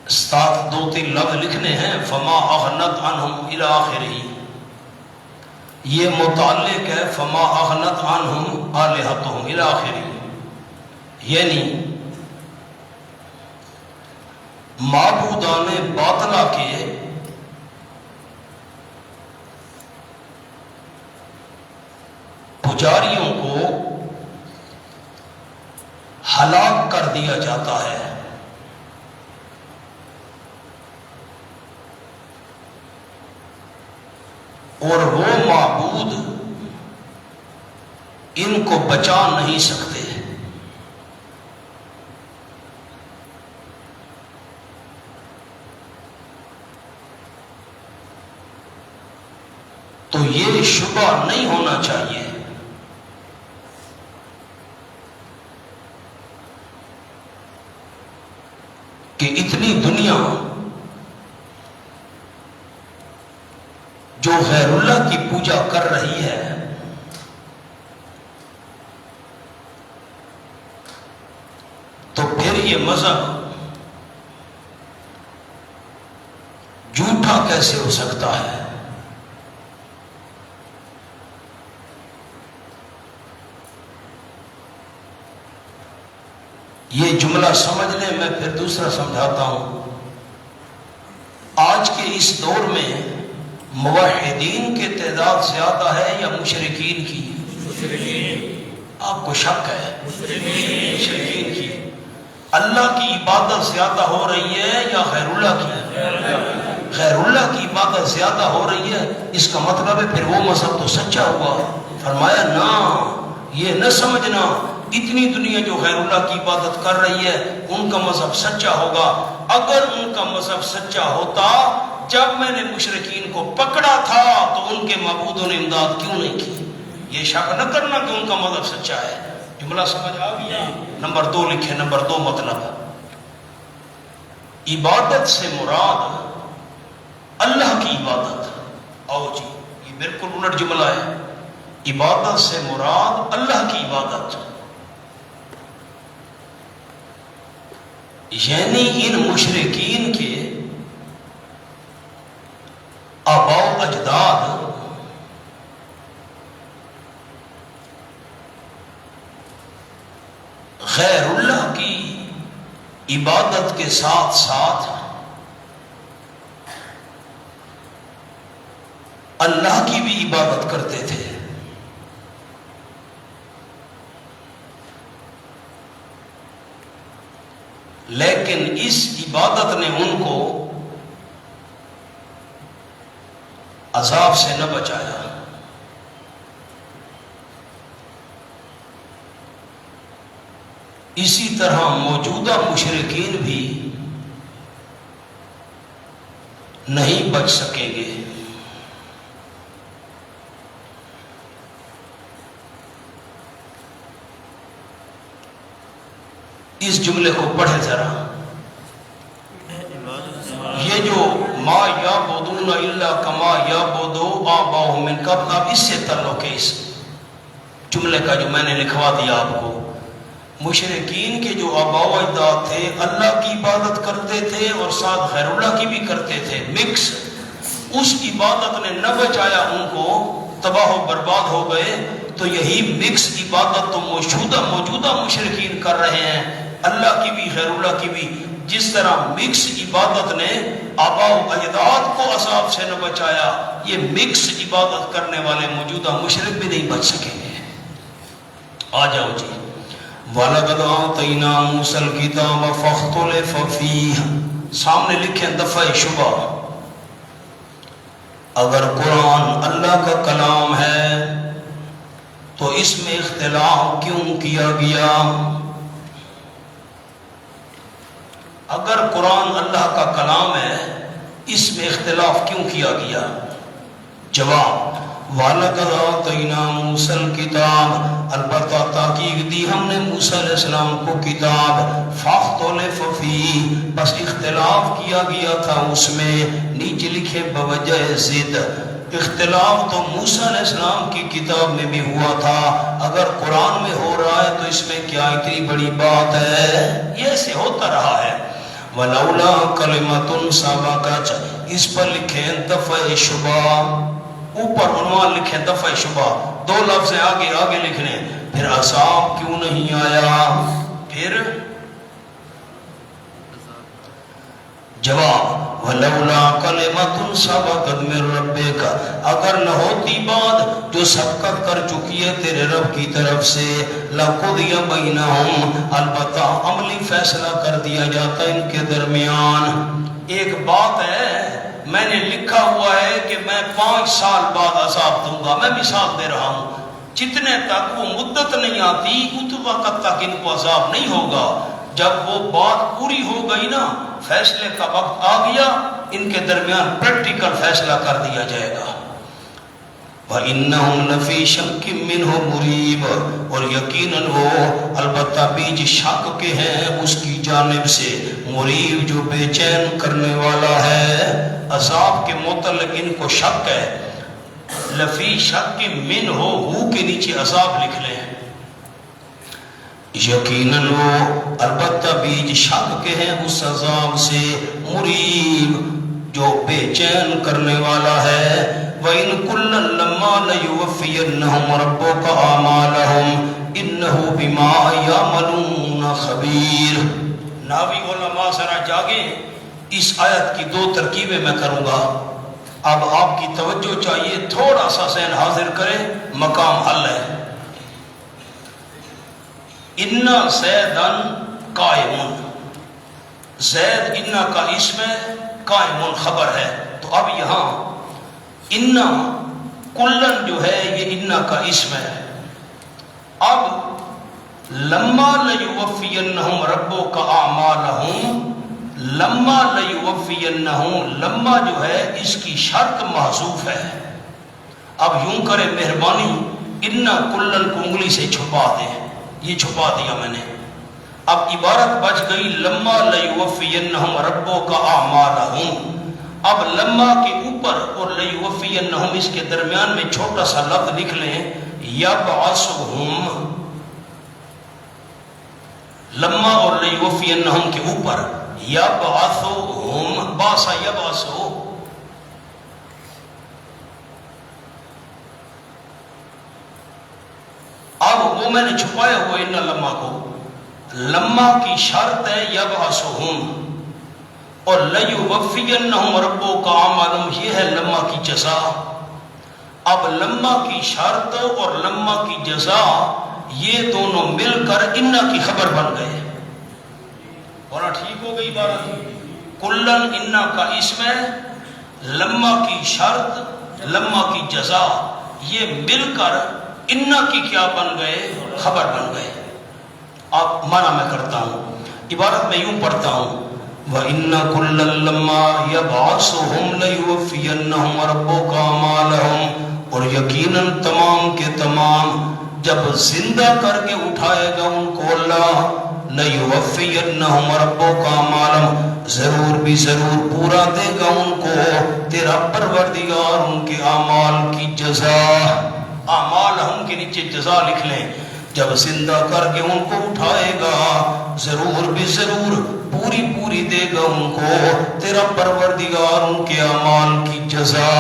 ساتھ دو تین لفظ لکھنے ہیں، فما اغنت عنہم الی آخرہ، یہ متعلق ہے فما اغنت عنہم آلہتہم الی آخرہ، یعنی معبودان باطلہ کے پجاریوں کو ہلاک کر دیا جاتا ہے، اور وہ معبود ان کو بچا نہیں سکتے۔ تو یہ شبہ نہیں ہونا چاہیے کہ اتنی دنیا جو غیر اللہ کی پوجا کر رہی ہے، تو پھر یہ مذہب جھوٹا کیسے ہو سکتا ہے؟ یہ جملہ سمجھ لیں، میں پھر دوسرا سمجھاتا ہوں۔ آج کے اس دور میں موحدین کی تعداد زیادہ ہے یا مشرکین کی؟ آپ کو شک ہے؟ مشرکین کی۔ اللہ کی عبادت زیادہ ہو رہی ہے یا غیر اللہ کی؟ غیر اللہ کی عبادت زیادہ ہو رہی ہے، اس کا مطلب ہے پھر وہ مذہب تو سچا ہوا۔ فرمایا نہ، یہ نہ سمجھنا اتنی دنیا جو غیر اللہ کی عبادت کر رہی ہے ان کا مذہب سچا ہوگا۔ اگر ان کا مذہب سچا ہوتا، جب میں نے مشرکین کو پکڑا تھا تو ان کے معبودوں نے امداد کیوں نہیں کی؟ یہ شک نہ کرنا کہ ان کا مذہب سچا ہے۔ جملہ سمجھ آ گیا؟ نمبر 2 لکھے، نمبر 2 مطلب عبادت سے مراد اللہ کی عبادت۔ آؤ جی، یہ بالکل الٹ جملہ ہے۔ عبادت سے مراد اللہ کی عبادت، یعنی ان مشرکین کے آباء و اجداد غیر اللہ کی عبادت کے ساتھ ساتھ اللہ کی بھی عبادت کرتے تھے۔ لیکن اس عبادت نے ان کو عذاب سے نہ بچایا۔ اسی طرح موجودہ مشرکین بھی نہیں بچ سکیں گے۔ اس جملے کو پڑھیں ذرا، یہ جو ما یعبدون الا کما یعبد آباؤہم من قبل، اب اس سے تعلق ہے اس جملے کا جو میں نے لکھوا دیا آپ کو۔ مشرکین کے جو آباء و اجداد تھے اللہ کی عبادت کرتے تھے اور ساتھ غیر اللہ کی بھی کرتے تھے، مکس۔ اس عبادت نے نہ بچایا ان کو، تباہ و برباد ہو گئے۔ تو یہی مکس عبادت تو موجودہ مشرکین کر رہے ہیں، اللہ کی بھی غیر اللہ کی بھی۔ جس طرح مکس عبادت نے آباء و اجداد کو عذاب سے نہ بچایا، یہ مکس عبادت کرنے والے موجودہ مشرک بھی نہیں بچ سکیں گے۔ آ جاؤ جی، وَلَقَدْ آتَيْنَا مُوسَى الْكِتَابَ فَاخْتُلِفَ فِيهِ، سامنے لکھیں دفع شبہ۔ اگر قرآن اللہ کا کلام ہے تو اس میں اختلاف کیوں کیا گیا؟ اگر قرآن اللہ کا کلام ہے، اس میں اختلاف کیوں کیا گیا؟ جواب، وَلَقَدْ آتَيْنَا مُوسَى الْكِتَابَ، البتہ تحقیق دی ہم نے موسیٰ علیہ السلام کو کتاب، فَاخْتَلَفَ فِيهِ، بس اختلاف کیا گیا تھا اس میں، نیچے لکھے بوجہ ضد۔ اختلاف تو موسیٰ علیہ السلام کی کتاب میں بھی ہوا تھا، اگر قرآن میں ہو رہا ہے تو اس میں کیا اتنی بڑی بات ہے؟ یہ ایسے ہوتا رہا ہے۔ وَلَوْلَا كَلِمَةٌ سَبَقَتْ، اس پر لکھیں دفع شبہ، اوپر عنوان لکھیں دفع شبہ، دو لفظ آگے آگے لکھنے، پھر عذاب کیوں نہیں آیا؟ پھر جواب وَلَوْلَا كَلِمَةٌ سَبَقَتْ مِن رَبِّكَ، اگر نہ ہوتی بات جو سبقت کر چکی ہے تیرے رب کی طرف سے، لَقُضِيَ بَيْنَهُمْ، البتہ عملی فیصلہ کر دیا جاتا ان کے درمیان۔ ایک بات ہے، میں نے لکھا ہوا ہے کہ میں 5 سال بعد عذاب دوں گا، میں مثال دے رہا ہوں، جتنے تک وہ مدت نہیں آتی اس وقت تک ان کو عذاب نہیں ہوگا۔ جب وہ بات پوری ہو گئی نا، فیصلے کا وقت آ گیا، ان کے درمیان پریکٹیکل فیصلہ کر دیا جائے گا۔ وَإِنَّهُمْ لَفِي شَكٍّ مِّنْهُ مُرِيبٍ، اور یقیناً وہ البتہ بیج شک کے ہیں اس کی جانب سے، مریب جو بے چین کرنے والا ہے۔ عذاب کے متعلق ان کو شک ہے، لفی شک من ہو کے نیچے عذاب لکھ لیں، یقیناً وہ البتہ بیج شک کے ہیں اس عذاب سے، مریب جو بے چین کرنے والا ہے۔ وَإِن كُلًّا لَمَّا لَيُوَفِّيَنَّهُمْ رَبُّكَ أَعْمَالَهُمْ إِنَّهُ بِمَا يَعْمَلُونَ خَبِيرٌ۔ ناوی علماء ذرا جاگیں، اس آیت کی 2 ترکیبیں میں کروں گا، اب آپ کی توجہ چاہیے، تھوڑا سا ذہن حاضر کریں، مقام حل ہے۔ اِنَّ زَیدًا قائمٌ، زید اِنَّ کا اسم ہے، قائمٌ خبر ہے، تو اب یہاں اِنَّ کلن جو ہے یہ اِنَّ کا اسم ہے۔ اب لما لیوفینہم ربک اعمالہم، لما لیوفینہم، لما جو ہے اس کی شرط محذوف ہے۔ اب یوں کرے مہربانی، اِنَّ کلن کو انگلی سے چھپا دیں، یہ چھپا دیا میں نے، اب عبارت بچ گئی لما لیوفینہم ربک اعمالہم۔ اب لما کے اوپر اور لیوفینہم اس کے درمیان میں چھوٹا سا لفظ لکھ لیں، یبعثہم، لما اور لیوفینہم کے اوپر یبعثہم، باسا یبعثو، اب وہ میں نے چھپایا ہوا ان لما کو، لما کی شرط ہے یبعثہم، اور لیوفینہم ربک اعمالہم یہ ہے لما کی جزا۔ اب لما کی شرط اور لما کی جزا یہ دونوں مل کر اِنَّ کی خبر بن گئے، اور ٹھیک ہو گئی بات؟ کلن اِنَّ کا اسم ہے، لما کی شرط لما کی جزا یہ مل کر اِنَّ کی کیا بن گئے؟ خبر بن گئے۔ اب معنی میں کرتا ہوں، عبارت میں یوں پڑھتا ہوں، وَإِنَّ كُلًّا لَمَّا يَبْعَثُهُمْ لَيُوَفِّيَنَّهُمْ رَبُّكَ أَعْمَالَهُمْ، اور یقیناً تمام کے تمام جب زندہ کر کے اٹھائے گا ان کو اللہ، لَيُوَفِّيَنَّهُمْ رَبُّكَ أَعْمَالَهُمْ، ضرور بھی ضرور پورا دے گا ان کو تیرا پروردگار ان کے اعمال کی جزا۔ اعمالہم کے نیچے جزا لکھ لیں، جب زندہ کر کے ان کو اٹھائے گا ضرور بھی ضرور پوری پوری دے گا ان کو تیرا پروردگار ان کے اعمال کی جزا۔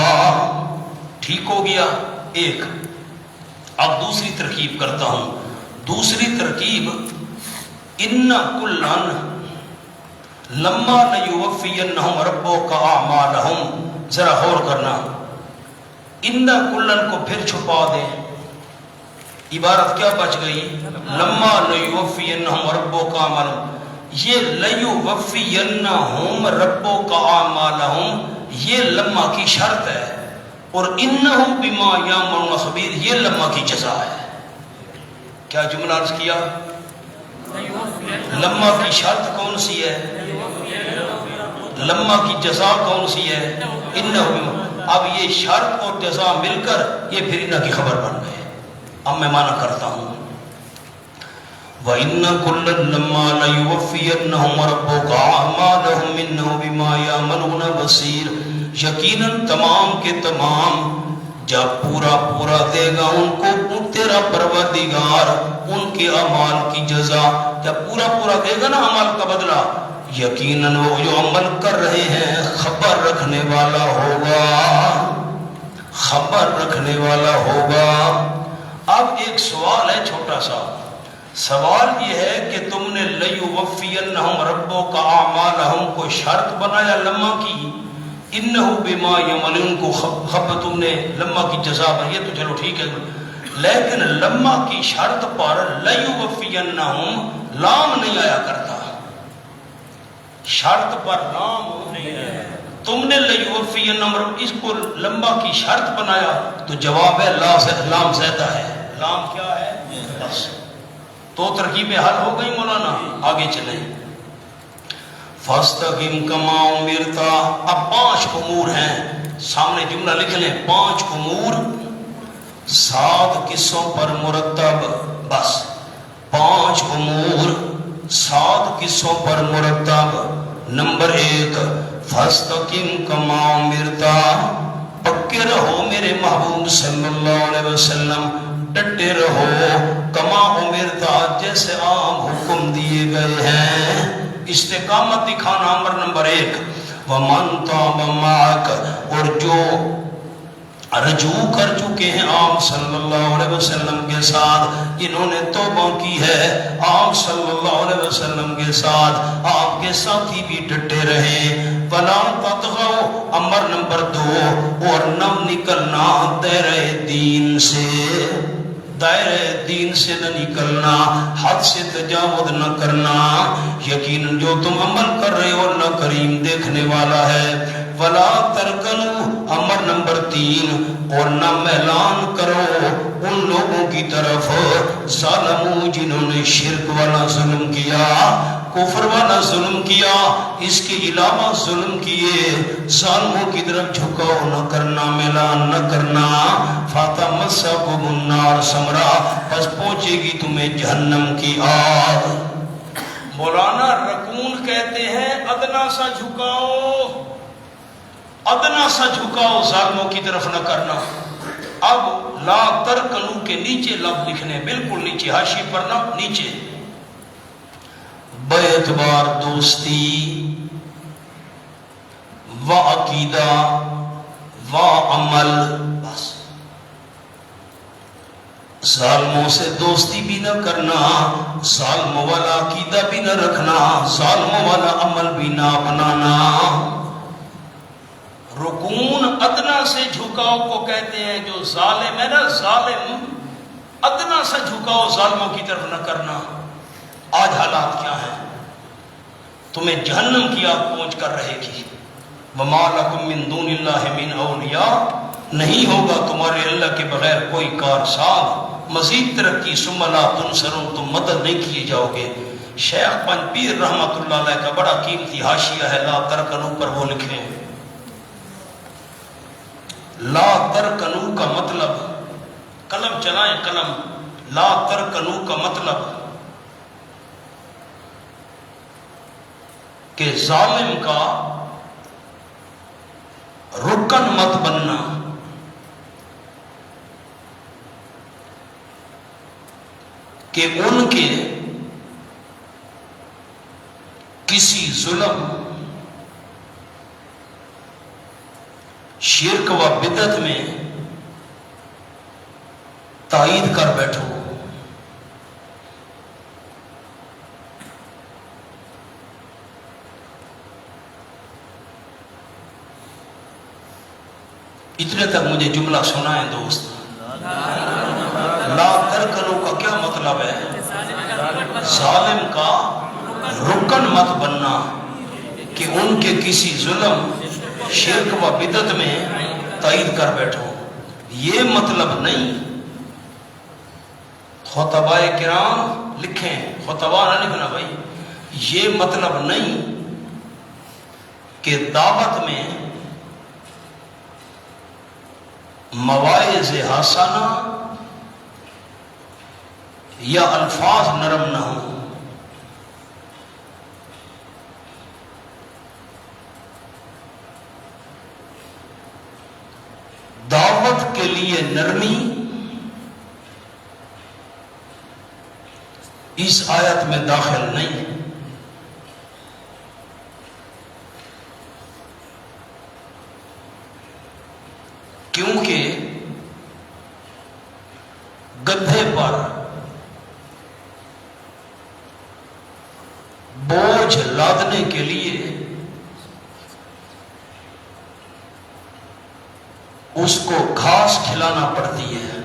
ٹھیک ہو گیا ایک۔ اب دوسری ترکیب کرتا ہوں، دوسری ترکیب اِنَّ کُلًّا لَمَّا لَيُوَفِّيَنَّهُمْ رَبُّكَ أَعْمَالَهُمْ، ذرا غور کرنا، اِنَّ کُلًّا کو پھر چھپا دے، عبارت کیا بچ گئی؟ لما لیوفینہم ربک اعمالہم، یہ لیوفینہم ربک اعمالہم یہ لما کی شرط ہے، اور انہم بما یعملون خبیر یہ لما کی جزا ہے۔ کیا جملہ عرض کیا؟ لما کی شرط کون سی ہے؟ لما کی جزا کون سی ہے؟ انہم۔ اب یہ شرط اور جزا مل کر یہ پھر انہا کی خبر بن گئے۔ اب میں معنی کرتا ہوں، وَإِنَّ كُلًّا لَمَّا لَيُوَفِّيَنَّهُمْ رَبُّكَ أَعْمَالَهُمْ إِنَّهُ بِمَا يَعْمَلُونَ بَصِيرٌ، یقیناً تمام کے تمام جب پورا پورا دے گا ان کو تیرا پروردگار ان کے اعمال کی جزا، جب پورا پورا دے گا نا عمل کا بدلہ، یقیناً وہ جو عمل کر رہے ہیں خبر رکھنے والا ہوگا، خبر رکھنے والا ہوگا۔ اب ایک سوال ہے چھوٹا سا، سوال یہ ہے کہ تم نے لیوفینہم ربک اعمالہم کو شرط بنایا لمحہ کی، انہ بما یعملون کو خبر تم نے لمحہ کی جزا پر، یہ تو چلو ٹھیک ہے، لیکن لمحہ کی شرط پر لیوفینہم لام نہیں آیا کرتا، شرط پر لام نہیں آیا، تم نے لیوفینہم اس کو لمحہ کی شرط بنایا تو جواب ہے لام زیادہ ہے، لام کیا ہے بس، تو ترکیبیں حل ہو گئی مولانا، آگے چلیں۔ فاستقم کما امرت، اب 5 امور ہیں، سامنے جملہ لکھ لیں، 5 امور 7 قصوں پر مرتب، بس 5 امور 7 قصوں پر مرتب۔ نمبر 1 فاستقم کما امرت، پکے رہو میرے محبوب صلی اللہ علیہ وسلم، ڈٹے رہو، کما امرت جیسے عام حکم دیے گئے ہیں، استقامت دکھانا امر نمبر 1۔ وَمَن تَابَ مَعَكَ، اور جو رجوع کر چکے ہیں آپ صلی اللہ علیہ وسلم کے ساتھ، جنہوں نے توبہ کی ہے آپ صلی اللہ علیہ وسلم کے ساتھ، آپ کے ساتھی بھی ڈٹے رہیں۔ وَلَا تَطْغَوْا امر نمبر 2، اور نہ نکلنا دائرہ دین سے، دائرہ دین سے نہ نکلنا، حد سے تجاوز نہ کرنا، یقیناً جو تم عمل کر رہے ہو اللہ کریم دیکھنے والا ہے۔ وَلَا تَرْكَنُوا امر نمبر 3، اور نہ میلان کرو ان لوگوں کی طرف ظالموں جنہوں نے شرک والا ظلم کیا، کفر والا ظلم کیا، اس کے علاوہ ظلم کیے، ظالموں کی طرف جھکاؤ نہ کرنا، میلان نہ کرنا۔ فَتَمَسَّكُمُ النَّارُ سمرا، بس پہنچے گی تمہیں جہنم کی آگ۔ مولانا رکون کہتے ہیں ادنا سا جھکاؤ، ادنا سا جھکاؤ، ظالموں کی طرف نہ کرنا۔ اب لا ترکنو کے نیچے لفظ لکھنے، بالکل نیچے، حاشیے پر نہ، نیچے، بے اعتبار دوستی و عقیدہ و عمل، بس ظالموں سے دوستی بھی نہ کرنا، ظالموں والا عقیدہ بھی نہ رکھنا، ظالموں والا عمل بھی نہ اپنانا۔ رکون ادنا سے جھکاؤ کو کہتے ہیں، جو ظالم ہے نا، ظالم ادنا سے جھکاؤ، ظالموں کی طرف نہ کرنا۔ آج حالات کیا ہیں، تمہیں جہنم کی آگ پہنچ کر رہے گی۔ وَمَا لَكُم مِّن دُونِ اللَّهِ مِنْ أَوْلِيَاءَ، نہیں ہوگا تمہارے اللہ کے بغیر کوئی کارساز۔ مزید ترقی، ثم لا تنصرون، تم مدد نہیں کیے جاؤ گے۔ شیخ پنج پیر رحمت اللہ علیہ کا بڑا قیمتی حاشیہ ہے لا ترکنو پر، وہ لکھیں لا ترکنو کا مطلب، قلم چلائیں قلم، لا ترکنو کا مطلب کہ ظالم کا رکن مت بننا، کہ ان کے کسی ظلم، شرک و بدعت میں تائید کر بیٹھو۔ اتنے تک مجھے جملہ سنائیں دوست۔ لا ترکنو کا کیا مطلب ہے؟ ظالم کا رکن مت بننا، کہ ان کے کسی ظلم، شرک و بدعت میں تائید کر بیٹھو۔ یہ مطلب نہیں، خطبہ کرام لکھیں، خطبہ نہ لکھنا بھائی، یہ مطلب نہیں کہ دعوت میں مواعظ حسنہ یا الفاظ نرم نہ ہوں۔ دعوت کے لیے نرمی اس آیت میں داخل نہیں. کیونکہ گدھے پر بوجھ لادنے کے لیے اس کو گھاس کھلانا پڑتی ہے.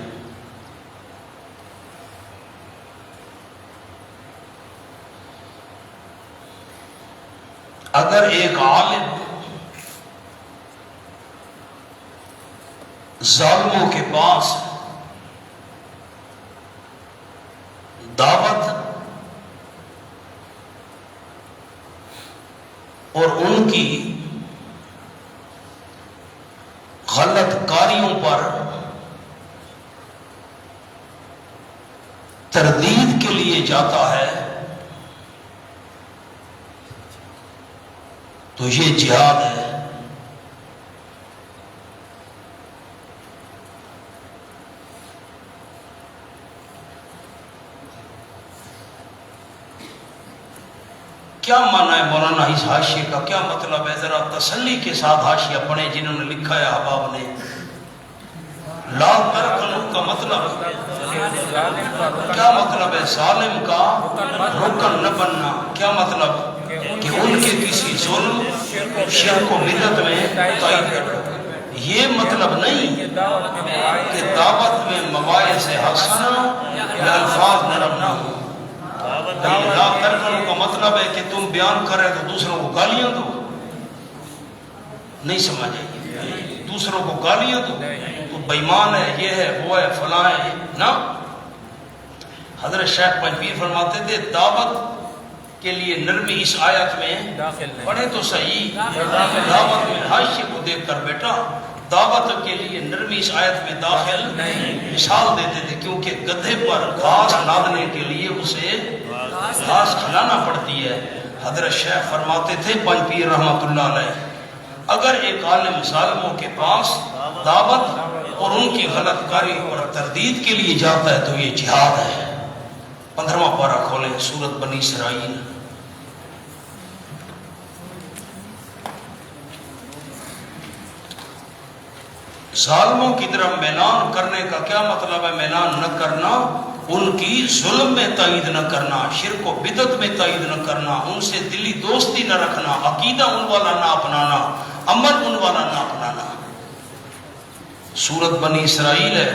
اگر ایک عالم ظالموں کے پاس دعوت اور ان کی غلط کاریوں پر تردید کے لیے جاتا ہے تو یہ جہاد ہے. کیا معنی ہے مولانا اس حاشیے کا؟ کیا مطلب ہے؟ ذرا تسلی کے ساتھ حاشیہ پڑھیں جنہوں نے لکھا ہے احباب نے. لا ترکنوا کا مطلب کیا مطلب ہے؟ ظالم کا رکن نہ بننا. کیا مطلب؟ کہ ان کے کسی ظلم شرک و بدعت میں تائید کرو. یہ مطلب نہیں کہ دعوت میں مباحث حسنہ یا الفاظ نرم نہ ہو. لا ترکنوا کا مطلب ہے کہ تم بیان کر رہے تو دوسروں کو گالیاں دو. نہیں سمجھے؟ دوسروں کو گالیاں دو تو بےمان ہے، یہ ہے، وہ ہے، فلاں ہے نا. حضرت شیخ پنجویر فرماتے تھے دعوت کے لیے نرمی اس آیت میں پڑھے تو صحیح. دعوت میں حاشیے کو دیکھ کر بیٹا دعوت کے لیے نرمی اس آیت میں داخل مثال دیتے تھے کیونکہ گدھے پر گھاس لادنے کے لیے اسے گھاس کھلانا پڑتی ہے. حضرت شیخ فرماتے تھے پنج پیر رحمۃ اللہ علیہ اگر ایک عالم ظالموں کے پاس دعوت اور ان کی غلط کاری اور تردید کے لیے جاتا ہے تو یہ جہاد ہے. 15واں پارہ کھولیں سورۃ بنی اسرائیل. ظالموں کی طرف میلان کرنے کا کیا مطلب ہے؟ میلان نہ کرنا، ان کی ظلم میں تائید نہ کرنا، شرک و بدعت میں تائید نہ کرنا، ان سے دلی دوستی نہ رکھنا، عقیدہ ان والا نہ اپنانا، عمل ان والا نہ اپنانا. سورۃ بنی اسرائیل ہے.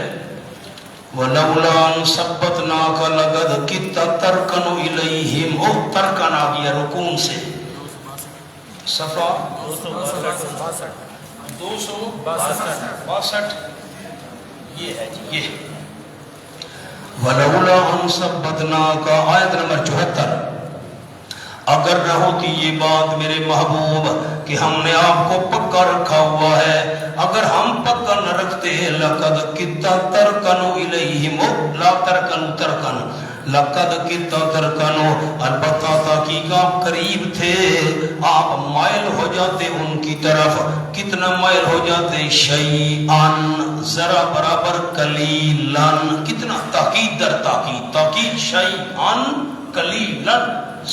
وَلَوْلَا أَن ثَبَّتْنَاكَ لَقَدْ كِدتَّ تَرْكَنُ إِلَيْهِمْ. اور ترکن آ گیا رکون سے. صفحہ 262 یہ ہے جی. یہ وَلَوْلَا أَن ثَبَّتْنَاكَ آیت نمبر 74. اگر نہ ہوتی یہ بات میرے محبوب کہ ہم نے آپ کو پکا رکھا ہوا ہے، اگر ہم پکا نہ رکھتے لَقَدْ كِدتَّ تَرْكَنُ إِلَيْهِمْ. لا ترکنوا ترکن لقد کتا ترکنو البتہ تحقیق آپ قریب تھے، آپ مائل ہو جاتے ان کی طرف. کتنا مائل ہو جاتے؟ شیئن ذرا برابر، قلیلن کتنا، تاکید در تاکید، تاکید شیئن قلیلن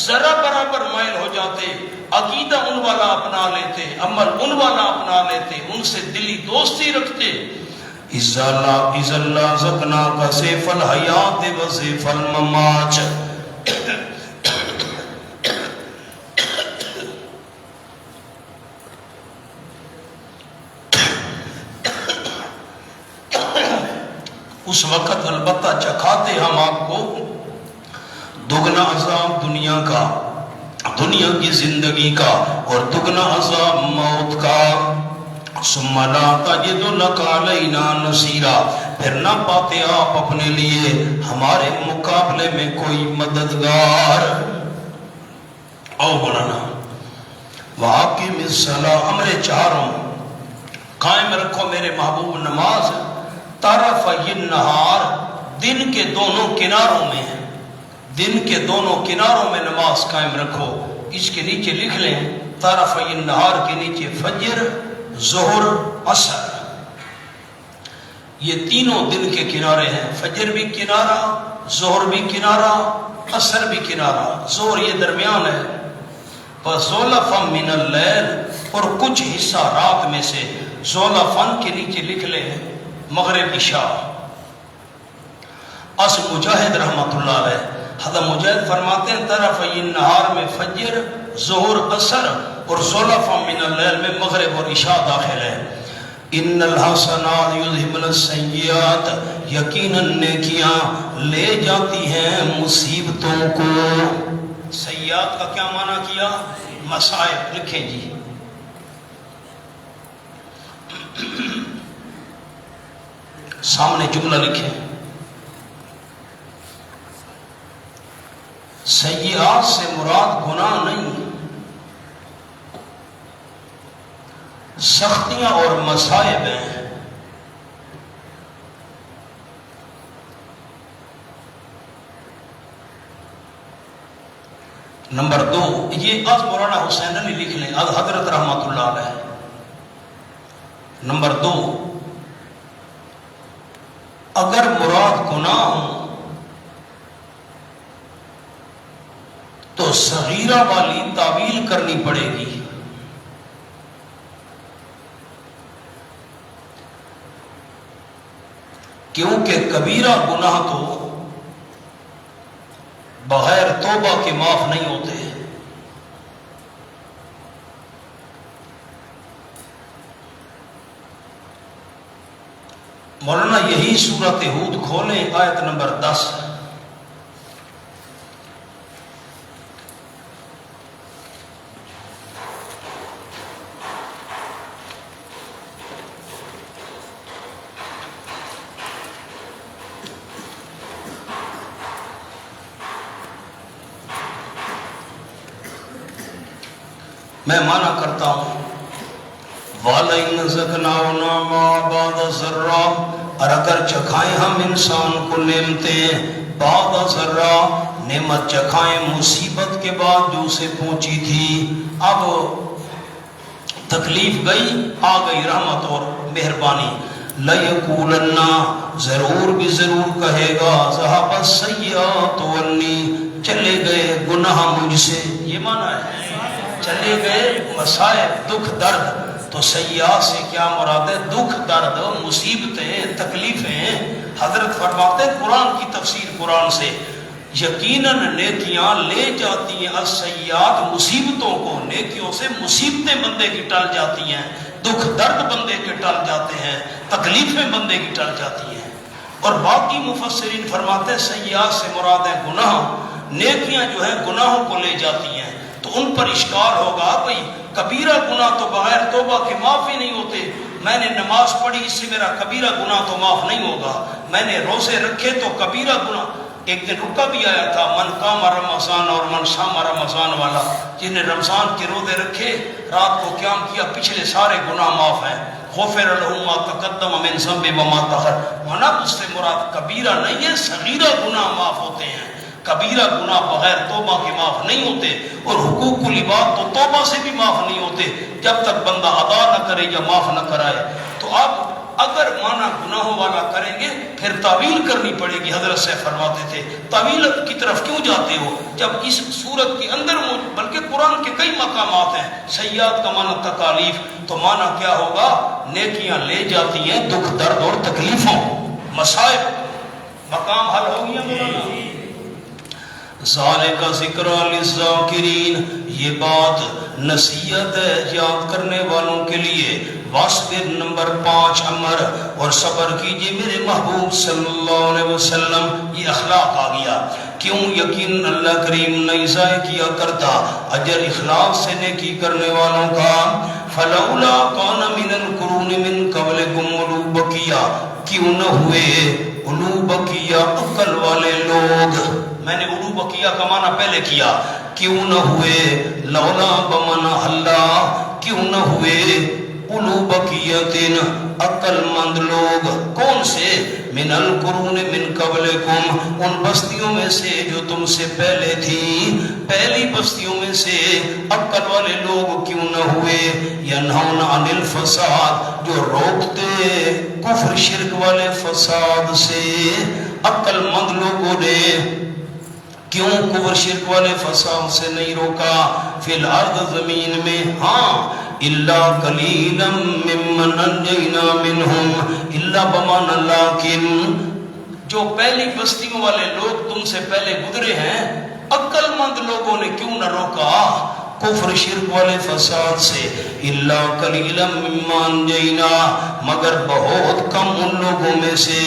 ذرا برابر مائل ہو جاتے. عقیدہ ان والا اپنا لیتے، عمل ان والا اپنا لیتے، ان سے دلی دوستی رکھتے. اِذَا لَازَقْنَاكَ سَيْفَ الْحَيَاةِ وَسَيْفَ الْمَمَاتِ. اس وقت البتہ چکھاتے ہم آپ کو دگنا عذاب دنیا کا، دنیا کی زندگی کا، اور دگنا عذاب موت کا. ثم لا تجد لك علينا نصيرا. پھر نہ پاتے آپ اپنے لیے ہمارے مقابلے میں کوئی مددگار. او مولانا وَأَقِمِ الصَّلَاةَ امر چاروں قائم رکھو میرے محبوب نماز. طرفَيِ النَّهَارِ دن کے دونوں کناروں میں، دن کے دونوں کناروں میں نماز قائم رکھو. اس کے نیچے لکھ لیں طرفَيِ النَّهَارِ کے نیچے فجر، ظہر، عصر. یہ تینوں دن کے کنارے ہیں، فجر بھی کنارہ، ظہر بھی کنارہ، عصر بھی کنارہ، ظہر یہ درمیان ہے، وَزُلَفًا مِّنَ اللَّيْلِ، اور کچھ حصہ رات میں سے، زولفن کے نیچے لکھ لیں مغرب عشاء۔ اس مجاہد رحمت اللہ علیہ، حضرت مجاہد فرماتے ہیں طرف یہ نہار میں فجر، ظہر، عصر اور زلفًا من اللیل میں مغرب اور عشاء داخل ہے۔ ان الحسنات یذہبن السیئات، یقیناً نیکیاں لے جاتی ہیں مصیبتوں کو۔ سیئات کا کیا معنی کیا؟ مصائب۔ لکھیں جی، سامنے جملہ لکھیں، سیئات سے مراد گناہ نہیں، سختیاں اور مصائب ہیں۔ نمبر 2، یہ آج مولانا حسین علی لکھ لیں، آج حضرت رحمت اللہ علیہ۔ نمبر 2، اگر مراد گناہ ہوں تو صغیرہ والی تعویل کرنی پڑے گی، کیونکہ کبیرہ گناہ تو بغیر توبہ کے معاف نہیں ہوتے۔ مولانا یہی سورۃ ہود کھولیں، آیت نمبر 10۔ میں مانا کرتا ہوں وَلَئِنْ زَكْنَاهُ نَعْمًا بَعْدَ ضَرًّا، اور اگر چکھائیں ہم انسان کو نعمتیں بعد ذرہ، نعمت چکھائیں مصیبت کے بعد جو اسے پہنچی تھی، اب تکلیف گئی، آ گئی رحمت اور مہربانی، لَيَقُولَنَّ، ضرور بھی ضرور کہے گا، ذَهَبَ السَّيِّئَاتُ عَنِّي، چلے گئے گناہ مجھ سے۔ یہ معنی ہے چلے گئے مصائب، دکھ درد۔ تو سیئات سے کیا مراد ہے؟ دکھ درد، مصیبتیں، تکلیفیں۔ حضرت فرماتے ہیں قرآن کی تفسیر قرآن سے، یقیناً نیکیاں لے جاتی ہیں السیئات، مصیبتوں کو، نیکیوں سے مصیبتیں بندے کی ٹل جاتی ہیں، دکھ درد بندے کے ٹل جاتے ہیں، تکلیفیں بندے کی ٹل جاتی ہیں۔ اور باقی مفسرین فرماتے ہیں سیئات سے مراد ہے گناہ، نیکیاں جو ہیں گناہوں کو لے جاتی ہیں۔ تو ان پر اشکال ہوگا بھئی کبیرہ گناہ تو بغیر توبہ کے معاف ہی نہیں ہوتے، میں نے نماز پڑھی اس سے میرا کبیرہ گناہ تو معاف نہیں ہوگا، میں نے روزے رکھے تو کبیرہ گناہ۔ ایک دن رکا بھی آیا تھا من قام رمضان اور من صام رمضان والا، جن نے رمضان کے روزے رکھے، رات کو قیام کیا، پچھلے سارے گناہ معاف ہیں، غفر لہ ما تقدم من ذنب وما تاخر۔ منع اس سے مراد کبیرہ نہیں ہے، صغیرہ گناہ معاف ہوتے ہیں، کبیرہ گناہ بغیر توبہ کے معاف نہیں ہوتے، اور حقوق العباد تو توبہ سے بھی معاف نہیں ہوتے جب تک بندہ ادا نہ کرے یا معاف نہ کرائے۔ تو اب اگر معنی گناہوں والا کریں گے پھر تعویل کرنی پڑے گی۔ حضرت سے فرماتے تھے تعویل کی طرف کیوں جاتے ہو جب اس صورت کے اندر بلکہ قرآن کے کئی مقامات ہیں سیئات کا معنی تکالیف، تو معنی کیا ہوگا؟ نیکیاں لے جاتی ہیں دکھ درد اور تکلیفوں، مصائب۔ مقام حل ہو گیا مولانا؟ ذالک ذکر للذاکرین، یہ بات نصیحت ہے یاد کرنے والوں کے لیے۔ واسبر نمبر 5 امر، اور صبر کیجئے میرے محبوب صلی اللہ علیہ وسلم۔ یہ اخلاق آ گیا، کیوں؟ یقین اللہ کریم نہیں ضائع کیا کرتا اجر اخلاص سے نیکی کرنے والوں کا۔ فلولا کان من القرون من قبلکم اولو بقیہ، کیوں نہ ہوئے اولو بقیہ عقل والے لوگ؟ میں نے اولو بقیہ کا معنی پہلے کیا، کیوں نہ ہوئے لولا بمن اللہ، کیوں نہ ہوئے اولو بقیتن عقل مند لوگ، کون سے؟ من القرون من قبلکم، ان بستیوں میں سے جو تم سے پہلے تھی، پہلی بستیوں میں سے عقل والے لوگ کیوں نہ ہوئے؟ ینہون عن الفساد، جو روکتے کفر شرک والے فساد سے، عقل مند لوگوں نے کیوں کفر شرک والے فساد سے نہیں روکا؟ فی الارض، زمین میں، ہاں، الا قلیلا ممن انجینا منہم، الا بمعنی لیکن، جو پہلی بستیوں والے لوگ تم سے پہلے گزرے ہیں، عقل مند لوگوں نے کیوں نہ روکا کفر شرک والے فساد سے؟ الا قلیلا ممن انجینا، مگر بہت کم ان لوگوں میں سے،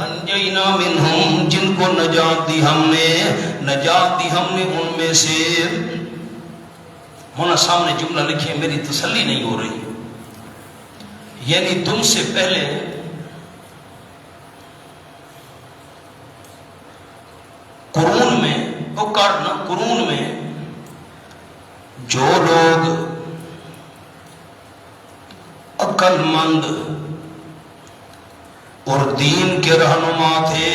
انجینا منہم، جن کو نجات دی ہم نے، نجات دی ہم نے ان میں سے۔ ہونا سامنے جملہ لکھے، میری تسلی نہیں ہو رہی، یعنی تم سے پہلے قرون میں، قرون میں جو لوگ عقل مند اور دین کے رہنما تھے،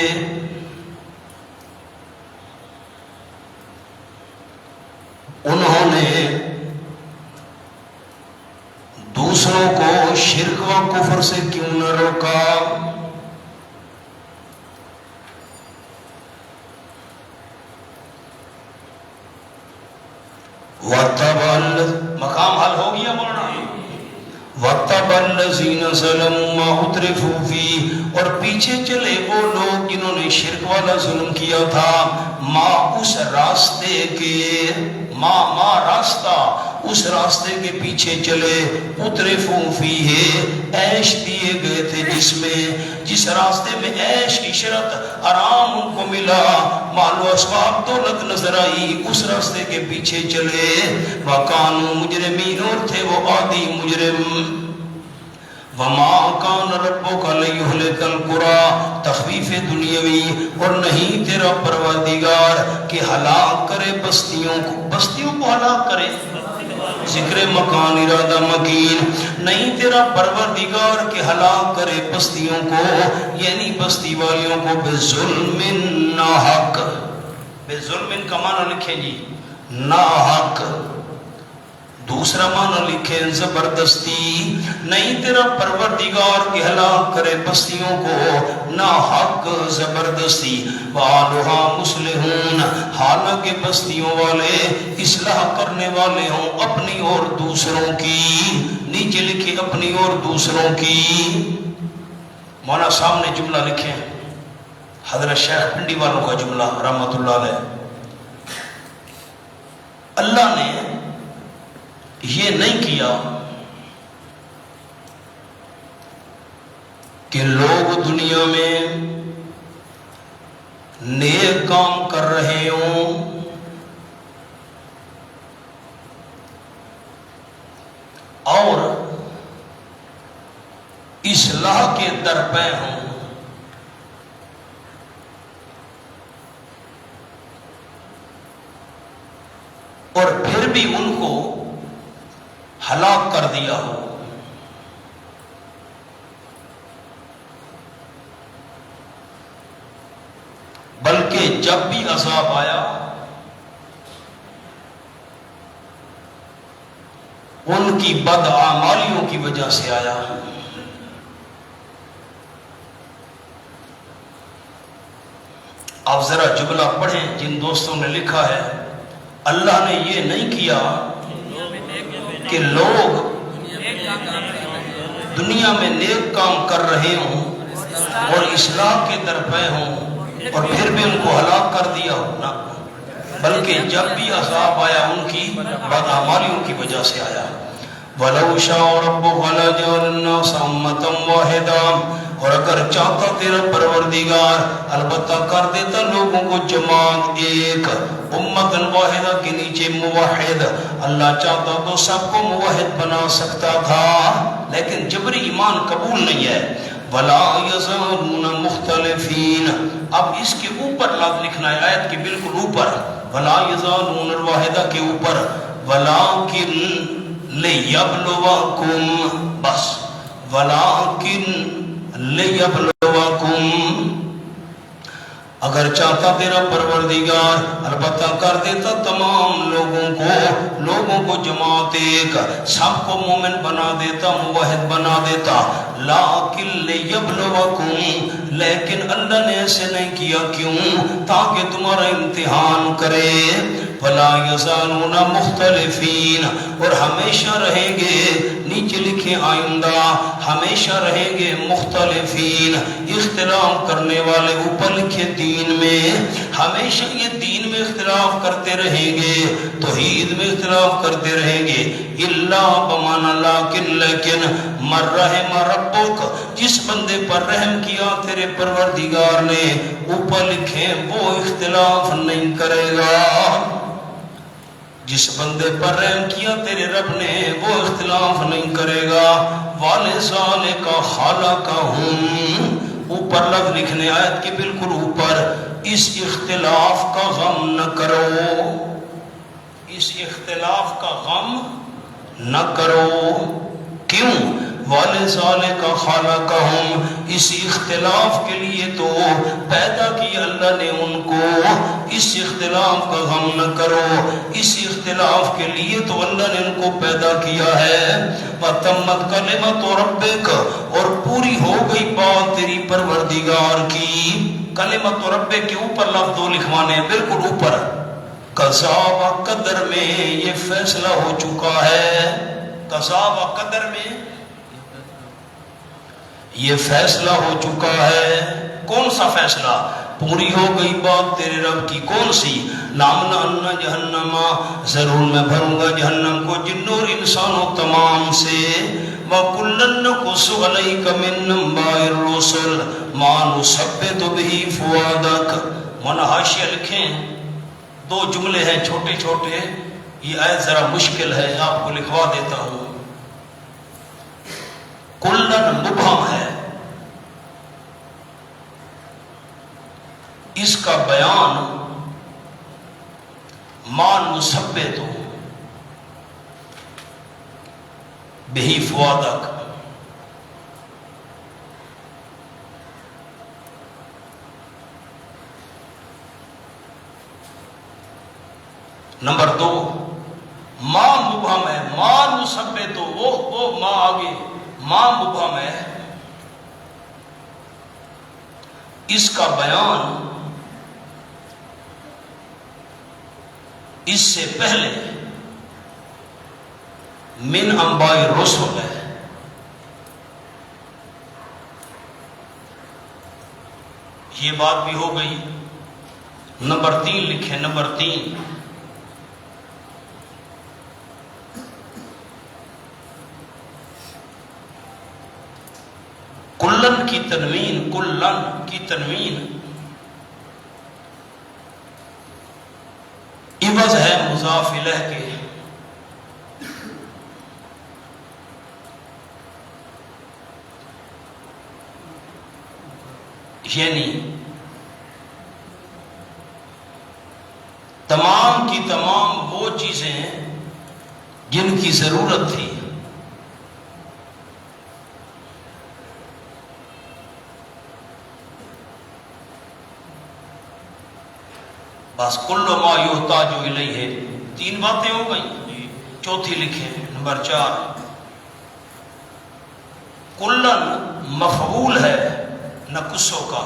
انہوں نے دوسروں کو شرک و کفر سے کیوں نہ روکا؟ مقام حل ہو گیا مولانا۔ وَاتَّبَعَ الَّذِينَ ظَلَمُوا مَا أُتْرِفُوا فِيهِ، اور پیچھے چلے وہ لوگ جنہوں نے شرک والا ظلم کیا تھا، ما اس راستے کے، ما راستہ، اس راستے کے پیچھے چلے، اُتْرِفُوا فِيهِ، عیش دیے گئے تھے جس میں، جس راستے میں عیش عشرت آرام ان کو ملا، مال و اسباب دولت نظر آئی، اس راستے کے پیچھے چلے، وَكَانُوا مُجْرِمِينَ، اور تھے وہ عادی مجرم۔ وَمَا كَانَ رَبُّكَ لِيُهْلِكَ الْقُرَىٰ، تخفیف دنیاوی، اور نہیں تیرا پروردگار کہ ہلاک کرے بستیوں کو، بستیوں کو ہلاک کرے، ذکر مکان ارادہ مکین، نہیں تیرا پروردگار کہ ہلاک کرے بستیوں کو، یعنی بستی والیوں کو، بظلم ناحق، بظلم کا معنی لکھیں جی ناحق، دوسرا معنی لکھیں زبردستی، نہیں تیرا پروردگار کہ ہلاک کرے بستیوں کو ناحق زبردستی، وَآلُهَا مُصْلِحُونَ، حالانکہ بستیوں والے اصلاح کرنے والے ہوں اپنی اور دوسروں کی، نیچے لکھے اپنی اور دوسروں کی۔ مولانا سامنے جملہ لکھیں، حضرت شیخ پنڈی والوں کا جملہ رحمت اللہ علیہ، اللہ نے یہ نہیں کیا کہ لوگ دنیا میں نیک کام کر رہے ہوں اور اصلاح کے درپے ہوں، اور پھر بھی ان کو ہلاک کر دیا ہو۔ بلکہ جب بھی عذاب آیا ان کی بدعمالیوں کی وجہ سے آیا۔ آپ ذرا جملہ پڑھیں جن دوستوں نے لکھا ہے، اللہ نے یہ نہیں کیا کہ لوگ دنیا میں نیک کام کر رہے ہوں اور اصلاح کے درپے ہوں اور پھر بھی ان کو ہلاک کر دیا ہو، نہ، بلکہ جب بھی عذاب آیا ان کی بدعمالیوں کی وجہ سے آیا۔ وَلَوْ شَاءَ رَبُّكَ لَجَعَلَ النَّاسَ أُمَّةً وَاحِدَةً، اور اگر چاہتا تیرا پروردگار البتہ کر دیتا لوگوں کو جماعت ایک، امتن واحدہ کے نیچے موحد، اللہ چاہتا تو سب کو موحد بنا سکتا تھا، لیکن جبری ایمان قبول نہیں ہے۔ وَلَا يَزَالُونَ مُخْتَلِفِينَ، اب اس کے اوپر لفظ لکھنا ہے، آیت کے بالکل اوپر، وَلَا يَزَالُونَ الواحدہ کے اوپر، وَلَاكِنْ لیبلوکم، بس ولیکن لیبلوکم، اگر چاہتا تیرا پروردگار البتہ کر دیتا تمام لوگوں کو جماعت ایک، سب کو مومن بنا دیتا، موحد بنا دیتا، لیکن لیبلوکم، لیکن اللہ نے ایسے نہیں کیا، کیوں؟ تاکہ تمہارا امتحان کرے، وَلَا يَزَالُونَ مُخْتَلِفِينَ، اور ہمیشہ رہیں گے، نیچے لکھیں آئندہ، ہمیشہ رہیں گے مختلفین، اختلاف کرنے والے، اوپر لکھے دین میں، ہمیشہ یہ دین میں اختلاف کرتے رہیں گے، توحید میں اختلاف کرتے رہیں گے، الا بمعنی لیکن من رحم ربک، جس بندے پر رحم کیا تیرے پروردگار نے، اوپر لکھیں وہ اختلاف نہیں کرے گا، جس بندے پر رحم کیا تیرے رب نے وہ اختلاف نہیں کرے گا، وَلِذَالِكَ خَلَقَهُمْ، اوپر لفظ لکھنے آیت کے بالکل اوپر، اس اختلاف کا غم نہ کرو، اس اختلاف کا غم نہ کرو، کیوں؟ وَلِذَالِكَ خَلَقَهُمْ، اس اختلاف کے لیے تو پیدا کیا اللہ نے ان کو، اس اختلاف کا غم نہ کرو، اس اختلاف کے لیے تو اللہ نے ان کو پیدا کیا ہے، وَتَمَّتْ كَلِمَتُ رَبِّكَ، اور پوری ہو گئی بات تیری پروردگار کی، کلمت ربک کے اوپر لفظ دو لکھوانے بالکل اوپر، قضا و قدر میں یہ فیصلہ ہو چکا ہے، قضا و قدر میں یہ فیصلہ ہو چکا ہے، کون سا فیصلہ؟ پوری ہو گئی بات تیرے رب کی، کون سی؟ لَأَمْلَأَنَّ جَهَنَّمَ، ضرور میں بھروں گا جہنم کو جنوں اور انسانوں تمام سے، وَكُلًّا نَقُصُّ عَلَيْكَ مِنْ أَنْبَاءِ الرُّسُلِ مَا نُثَبِّتُ بِهِ فُؤَادَكَ، حاشیہ لکھیں، دو جملے ہیں چھوٹے چھوٹے، یہ آیت ذرا مشکل ہے، آپ کو لکھوا دیتا ہوں، کلن مبہم ہے، اس کا بیان ما نثبت بہ فؤادک، نمبر دو ما مبہم ہے، ما نثبت، وہ ما آگے ما مبہم ہے، اس کا بیان اس سے پہلے من انباء الرسل ہے، یہ بات بھی ہو گئی، نمبر 3 لکھیں، نمبر 3 کلن کی تنوین، کلن کی تنوین عوض ہے مضاف الیہ کے، یعنی تمام کی تمام وہ چیزیں جن کی ضرورت تھی، بس کل ما یحتاج الیہ، 3 باتیں ہو گئیں، چوتھی لکھیں، نمبر 4 کلن مفعول ہے نقصوں کا،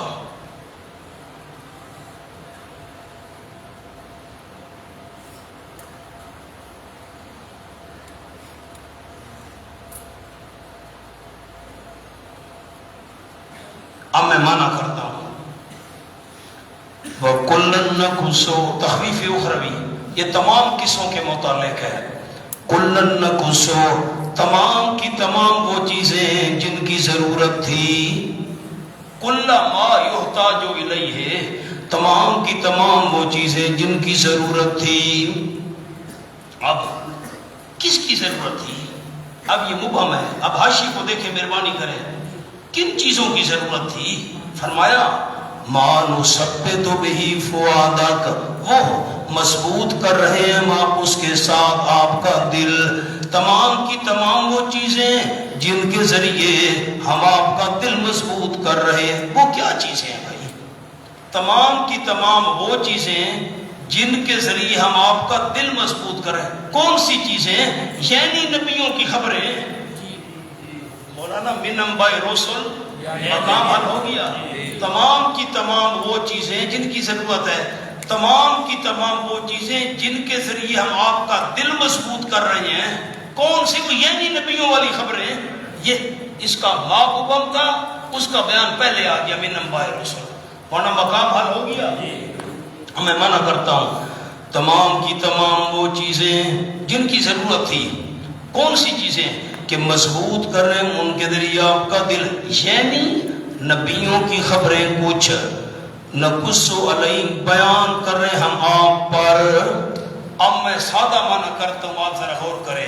اب میں معنی کرتا ہوں، وَكُلًّا نَقُصُّ، تخفیف اخروی، یہ تمام قصوں کے متعلق ہے، کُلًّا نَقُصُّ، تمام کی تمام وہ چیزیں جن کی ضرورت تھی، کُلَّ مَا يُحْتَاجُ إِلَيْهِ، تمام کی تمام وہ چیزیں جن کی ضرورت تھی، اب کس کی ضرورت تھی؟ اب یہ مبہم ہے، اب حاشی کو دیکھیں، مہربانی کریں، کن چیزوں کی ضرورت تھی؟ فرمایا ما نثبت بہ فؤادک، وہ مضبوط کر رہے ہیں آپ اس کے ساتھ آپ کا دل، تمام کی تمام وہ چیزیں جن کے ذریعے ہم آپ کا دل مضبوط کر رہے ہیں، وہ کیا چیزیں ہیں بھائی؟ تمام کی تمام وہ چیزیں جن کے ذریعے ہم آپ کا دل مضبوط کر رہے ہیں، کون سی چیزیں؟ یعنی نبیوں کی خبریں۔ مولانا من انباء رسل مقام حل ہو گیا۔ تمام کی تمام وہ چیزیں جن کی ضرورت ہے، تمام کی تمام وہ چیزیں جن کے ذریعے ہم آپ کا دل مضبوط کر رہے ہیں، کون سی؟ وہ یعنی نبیوں والی خبریں۔ یہ اس کا ما حکم تھا، اس کا بیان پہلے آ گیا من انباء رسل، ورنہ مقام حل ہو گیا۔ میں منع کرتا ہوں تمام کی تمام وہ چیزیں جن کی ضرورت تھی، کون سی چیزیں؟ کہ مضبوط کر رہے ہیں ان کے ذریعے آپ کا دل، یعنی نبیوں کی خبریں کچھ نقص علیہ بیان کر رہے ہم آپ پر۔ اب میں سادہ معنی کرتا ہوں، آپ ذرا غور کریں۔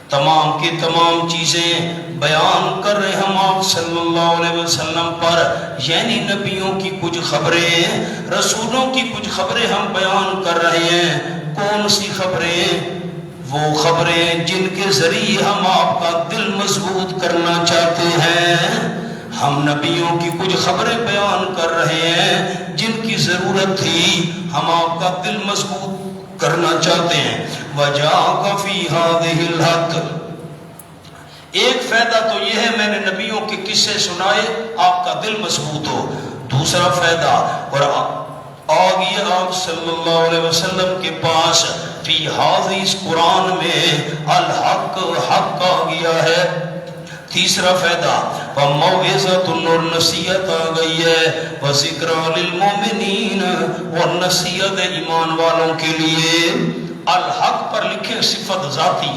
تمام کی تمام چیزیں بیان کر رہے ہم آپ صلی اللہ علیہ وسلم پر، یعنی نبیوں کی کچھ خبریں، رسولوں کی کچھ خبریں ہم بیان کر رہے ہیں۔ کون سی خبریں؟ وہ خبریں جن کے ذریعے ہم آپ کا دل مضبوط کرنا چاہتے ہیں۔ ہم نبیوں کی کچھ خبریں بیان کر رہے ہیں جن کی ضرورت تھی، ہم آپ کا دل مضبوط کرنا چاہتے ہیں۔ وَجَاءَكَ فِي هَذِهِ الْحَقِّ، ایک فائدہ تو یہ ہے میں نے نبیوں کے قصے سنائے، آپ کا دل مضبوط ہو۔ دوسرا فائدہ، اور آ گیا آپ صلی اللہ علیہ وسلم کے پاس فی هذه، اس قرآن میں الحق، حق آ گیا ہے۔ تیسرا فائدہ وَمَوْعِظَةٌ، اور نصیحت آ گئی ہے، وَذِكْرَىٰ لِلْمُؤْمِنِينَ، اور نصیحت ایمان والوں کے لیے۔ الحق پر لکھے صفت ذاتی،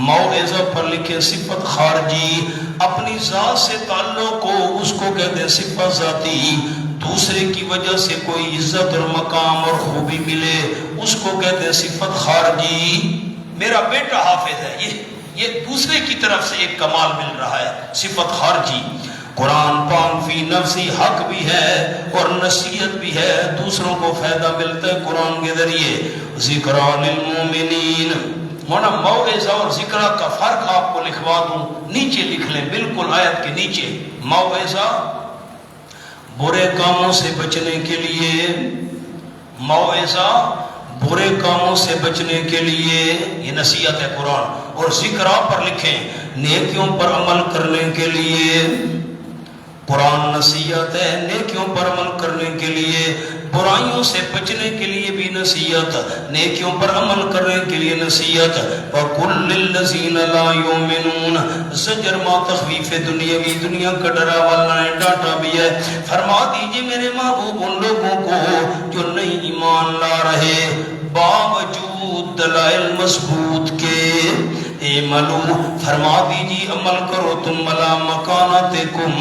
موعظہ پر لکھے صفت خارجی، اپنی ذات سے تعلق ہو اس کو کہتے ہیں صفت ذاتی، دوسرے کی وجہ سے کوئی عزت اور مقام اور خوبی ملے اس کو کہتے ہیں صفت خارجی۔ میرا بیٹا حافظ ہے، یہ دوسرے کی طرف سے ایک کمال مل رہا ہے، صفت خارجی۔ قرآن پاک فی نفسی حق بھی ہے اور نصیحت بھی ہے، دوسروں کو فائدہ ملتا ہے قرآن کے ذریعے۔ ذکرى للمومنین، مونا موعظہ اور ذکرہ کا فرق آپ کو لکھوا دوں، نیچے لکھ لیں بالکل آیت کے نیچے۔ موعظہ برے کاموں سے بچنے کے لیے، موعظہ برے کاموں سے بچنے کے لیے، یہ نصیحت ہے قرآن، اور ذکرہ پر لکھیں نیکیوں پر عمل کرنے کے لیے۔ قرآن نصیحت ہے نیکیوں پر عمل کرنے کے لیے، برائیوں سے بچنے کے لیے بھی نصیحت، نیکیوں پر عمل کرنے کے لیے نصیحت۔ وَقُلْ لِلَّذِينَ لَا يُؤْمِنُونَ، زجر ما تخویف دنیاوی، دنیا کا ڈراوا اللہ نے ڈانٹا بھی ہے۔ فرما دیجئے میرے محبوب ان لوگوں کو جو نہیں ایمان لا رہے باوجود دلائل مضبوط کے، اعملو، فرما دیجئے عمل کرو تم علی مکانتکم،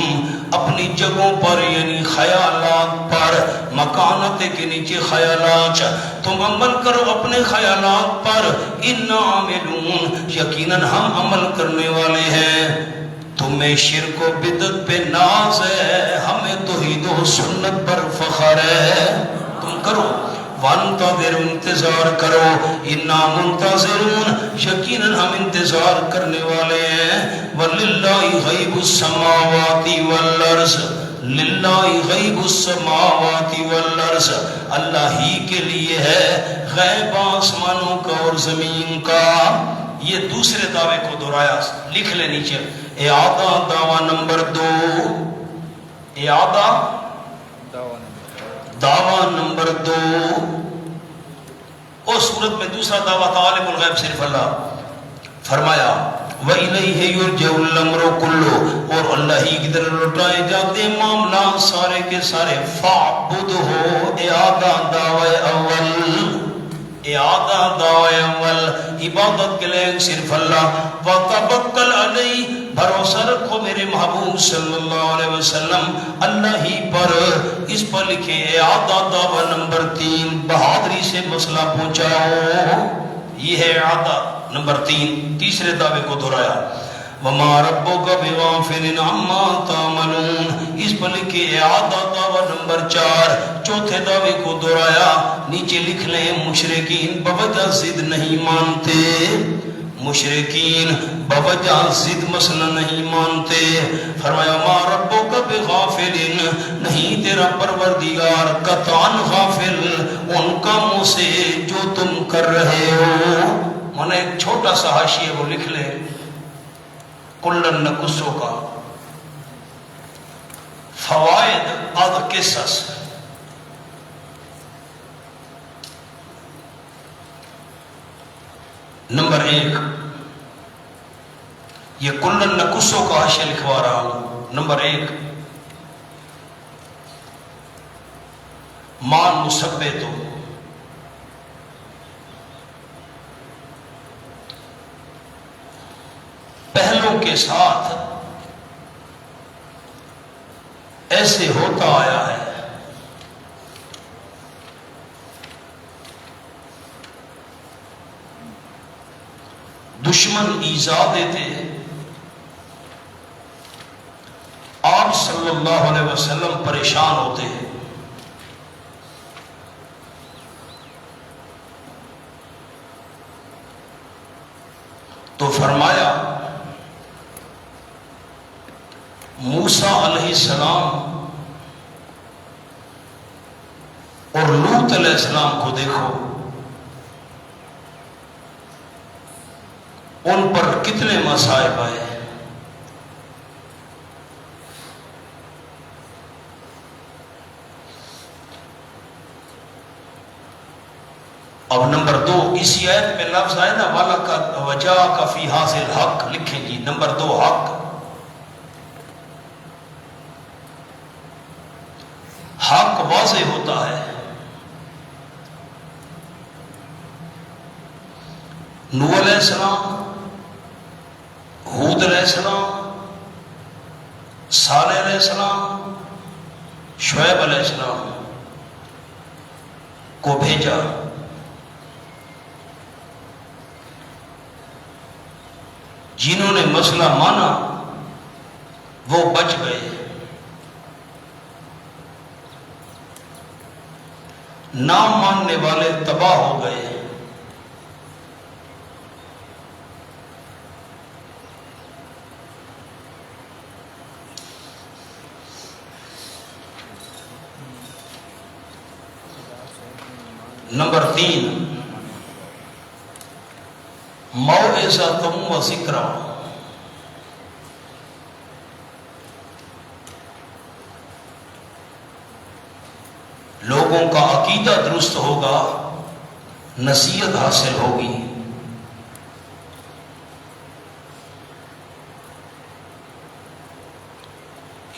اپنی جگہوں پر یعنی خیالات پر، مکانت کے نیچے خیالات، تم عمل کرو اپنے خیالات پر، انا عاملون، یقیناً ہم عمل کرنے والے ہیں۔ تمہیں شرک و بدعت پہ ناز ہے، ہمیں توحید و سنت پر فخر ہے، تم کرو۔ وانتظر، انتظار کرو، انا منتظرون، یقیناً ہم انتظار کرنے والے ہیں۔ وَلِلَّهِ غَيْبُ السَّمَاوَاتِ وَالْأَرْضِ، لِلَّهِ غَيْبُ السَّمَاوَاتِ وَالْأَرْضِ، اللہ ہی کے لیے ہے غیب آسمانوں کا اور زمین کا۔ یہ دوسرے دعوے کو دہرایا، لکھ لے نیچے، اعادہ دعویٰ نمبر 2، اعادہ دعویٰ نمبر 2، اس صورت میں دوسرا دعویٰ تھا عالم الغیب صرف اللہ، فرمایا وَإِلَيْهِ يُرْجَعُ الْأَمْرُ كُلُّهُ، اور اللہ ہی کی طرف لوٹائے جاتے معاملات سارے کے سارے۔ فَاعْبُدْهُ، اعادہ دعوی اول، اعادہ دعوی اول، عبادت کے لئے صرف اللہ۔ وَتَبَكَّلْ عَلَيْهِ، بھروسہ رکھو میرے محبوب صلی اللہ علیہ وسلم اللہ ہی پر۔ اس پر لکھیں اعادہ دعوی نمبر 3، بہادری سے مسئلہ پہنچاؤ، یہ ہے اعادہ نمبر 3، تیسرے دعوے کو دہرایا۔ وَمَا رَبُّكَ بِغَافِلٍ عَمَّا تَعْمَلُونَ، اس پر لکھے اعادہ دعویٰ نمبر 4، چوتھے دعوے کو دہرایا۔ نیچے لکھ لیں مشرکین بوجہ ضد نہیں مانتے، مشرکین بوجہ ضد مسئلہ نہیں مانتے. فرمایا ما ربک بغافل، نہیں تیرا پروردگار قطعا غافل ان کاموں سے جو تم کر رہے ہو. میں نے ایک چھوٹا سا حاشیہ وہ لکھ لے کلن نقصوں کا فوائد از قصص. نمبر 1، یہ کلن نقصوں کا حاشیہ لکھوا رہا ہوں. نمبر 1، مان مثبتو، پہلوں کے ساتھ ایسے ہوتا آیا ہے. دشمن ایذا دیتے، آپ صلی اللہ علیہ وسلم پریشان ہوتے ہیں. تو فرمایا موسیٰ علیہ السلام اور لوط علیہ السلام کو دیکھو، ان پر کتنے مصائب آئے. اب نمبر 2، اسی آیت میں لفظ آئے نا وَلَقَدْ وَجَاءَكَ فِي هَٰذِهِ الْحَقِّ، لکھیں جی. نمبر 2 حق، حق واضح ہوتا ہے. نوح علیہ السلام، ہود علیہ السلام، صالح علیہ السلام، شعیب علیہ السلام کو بھیجا. جنہوں نے مسئلہ مانا وہ بچ گئے، نہ ماننے والے تباہ ہو گئے. نمبر 3، موعظۃ و ذکریٰ. لوگوں کا عقیدہ درست ہوگا، نصیحت حاصل ہوگی.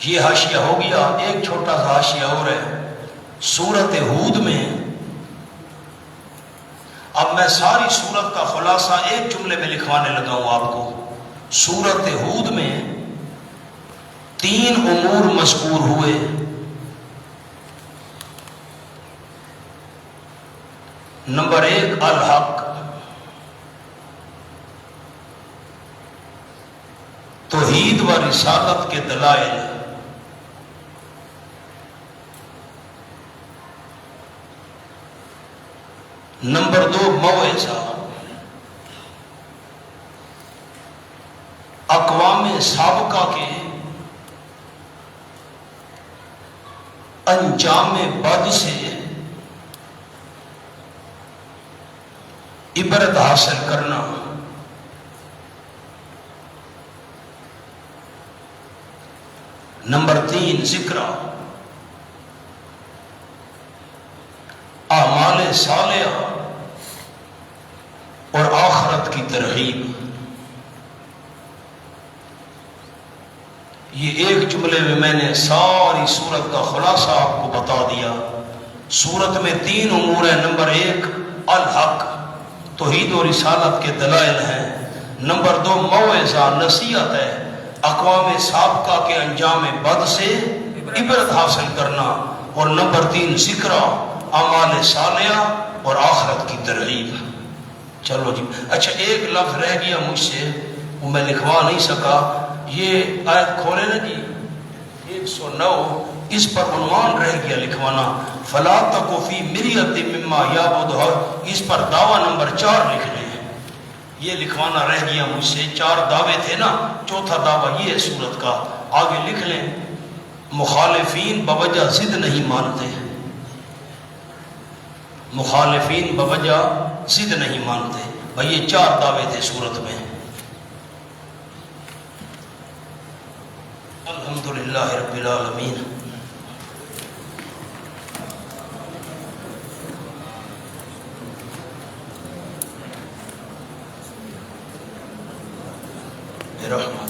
یہ حاشیہ ہو گیا. ایک چھوٹا سا حاشیہ اور ہے سورۃ ہود میں. اب میں ساری سورت کا خلاصہ ایک جملے میں لکھوانے لگا ہوں آپ کو. سورۃ ہود میں 3 امور مذکور ہوئے. نمبر 1 الحق، توحید و رسالت کے دلائل. نمبر 2 موعظہ، اقوام سابقہ کے انجام بد سے عبرت حاصل کرنا. نمبر 3 ذکر، اعمال صالحہ اور آخرت کی ترغیب. یہ ایک جملے میں میں نے ساری سورت کا خلاصہ آپ کو بتا دیا. سورت میں 3 امور ہیں. نمبر 1 الحق، توحید و رسالت کے دلائل ہیں. نمبر 2 موعظہ، نصیحت ہے، اقوام سابقہ کے انجام بد سے عبرت حاصل کرنا. اور نمبر 3 ذکر، اعمال صالحہ اور آخرت کی ترغیب. چلو جی. اچھا ایک لفظ رہ گیا مجھ سے، وہ میں لکھوا نہیں سکا. یہ آیت کھولے نا جی 109، اس پر عنوان رہ گیا لکھوانا. فلا تک فی مریۃ مما یعبد، اس پر دعویٰ نمبر 4 لکھ لیں. یہ لکھوانا رہ گیا مجھ سے، 4 دعوے تھے نا، چوتھا دعویٰ یہ ہے سورت کا، آگے لکھ لیں، مخالفین بوجہ ضد نہیں مانتے، مخالفین بوجہ ضد نہیں مانتے، بھائی یہ 4 دعوے تھے سورت میں۔ الحمدللہ رب العالمین۔ رحمت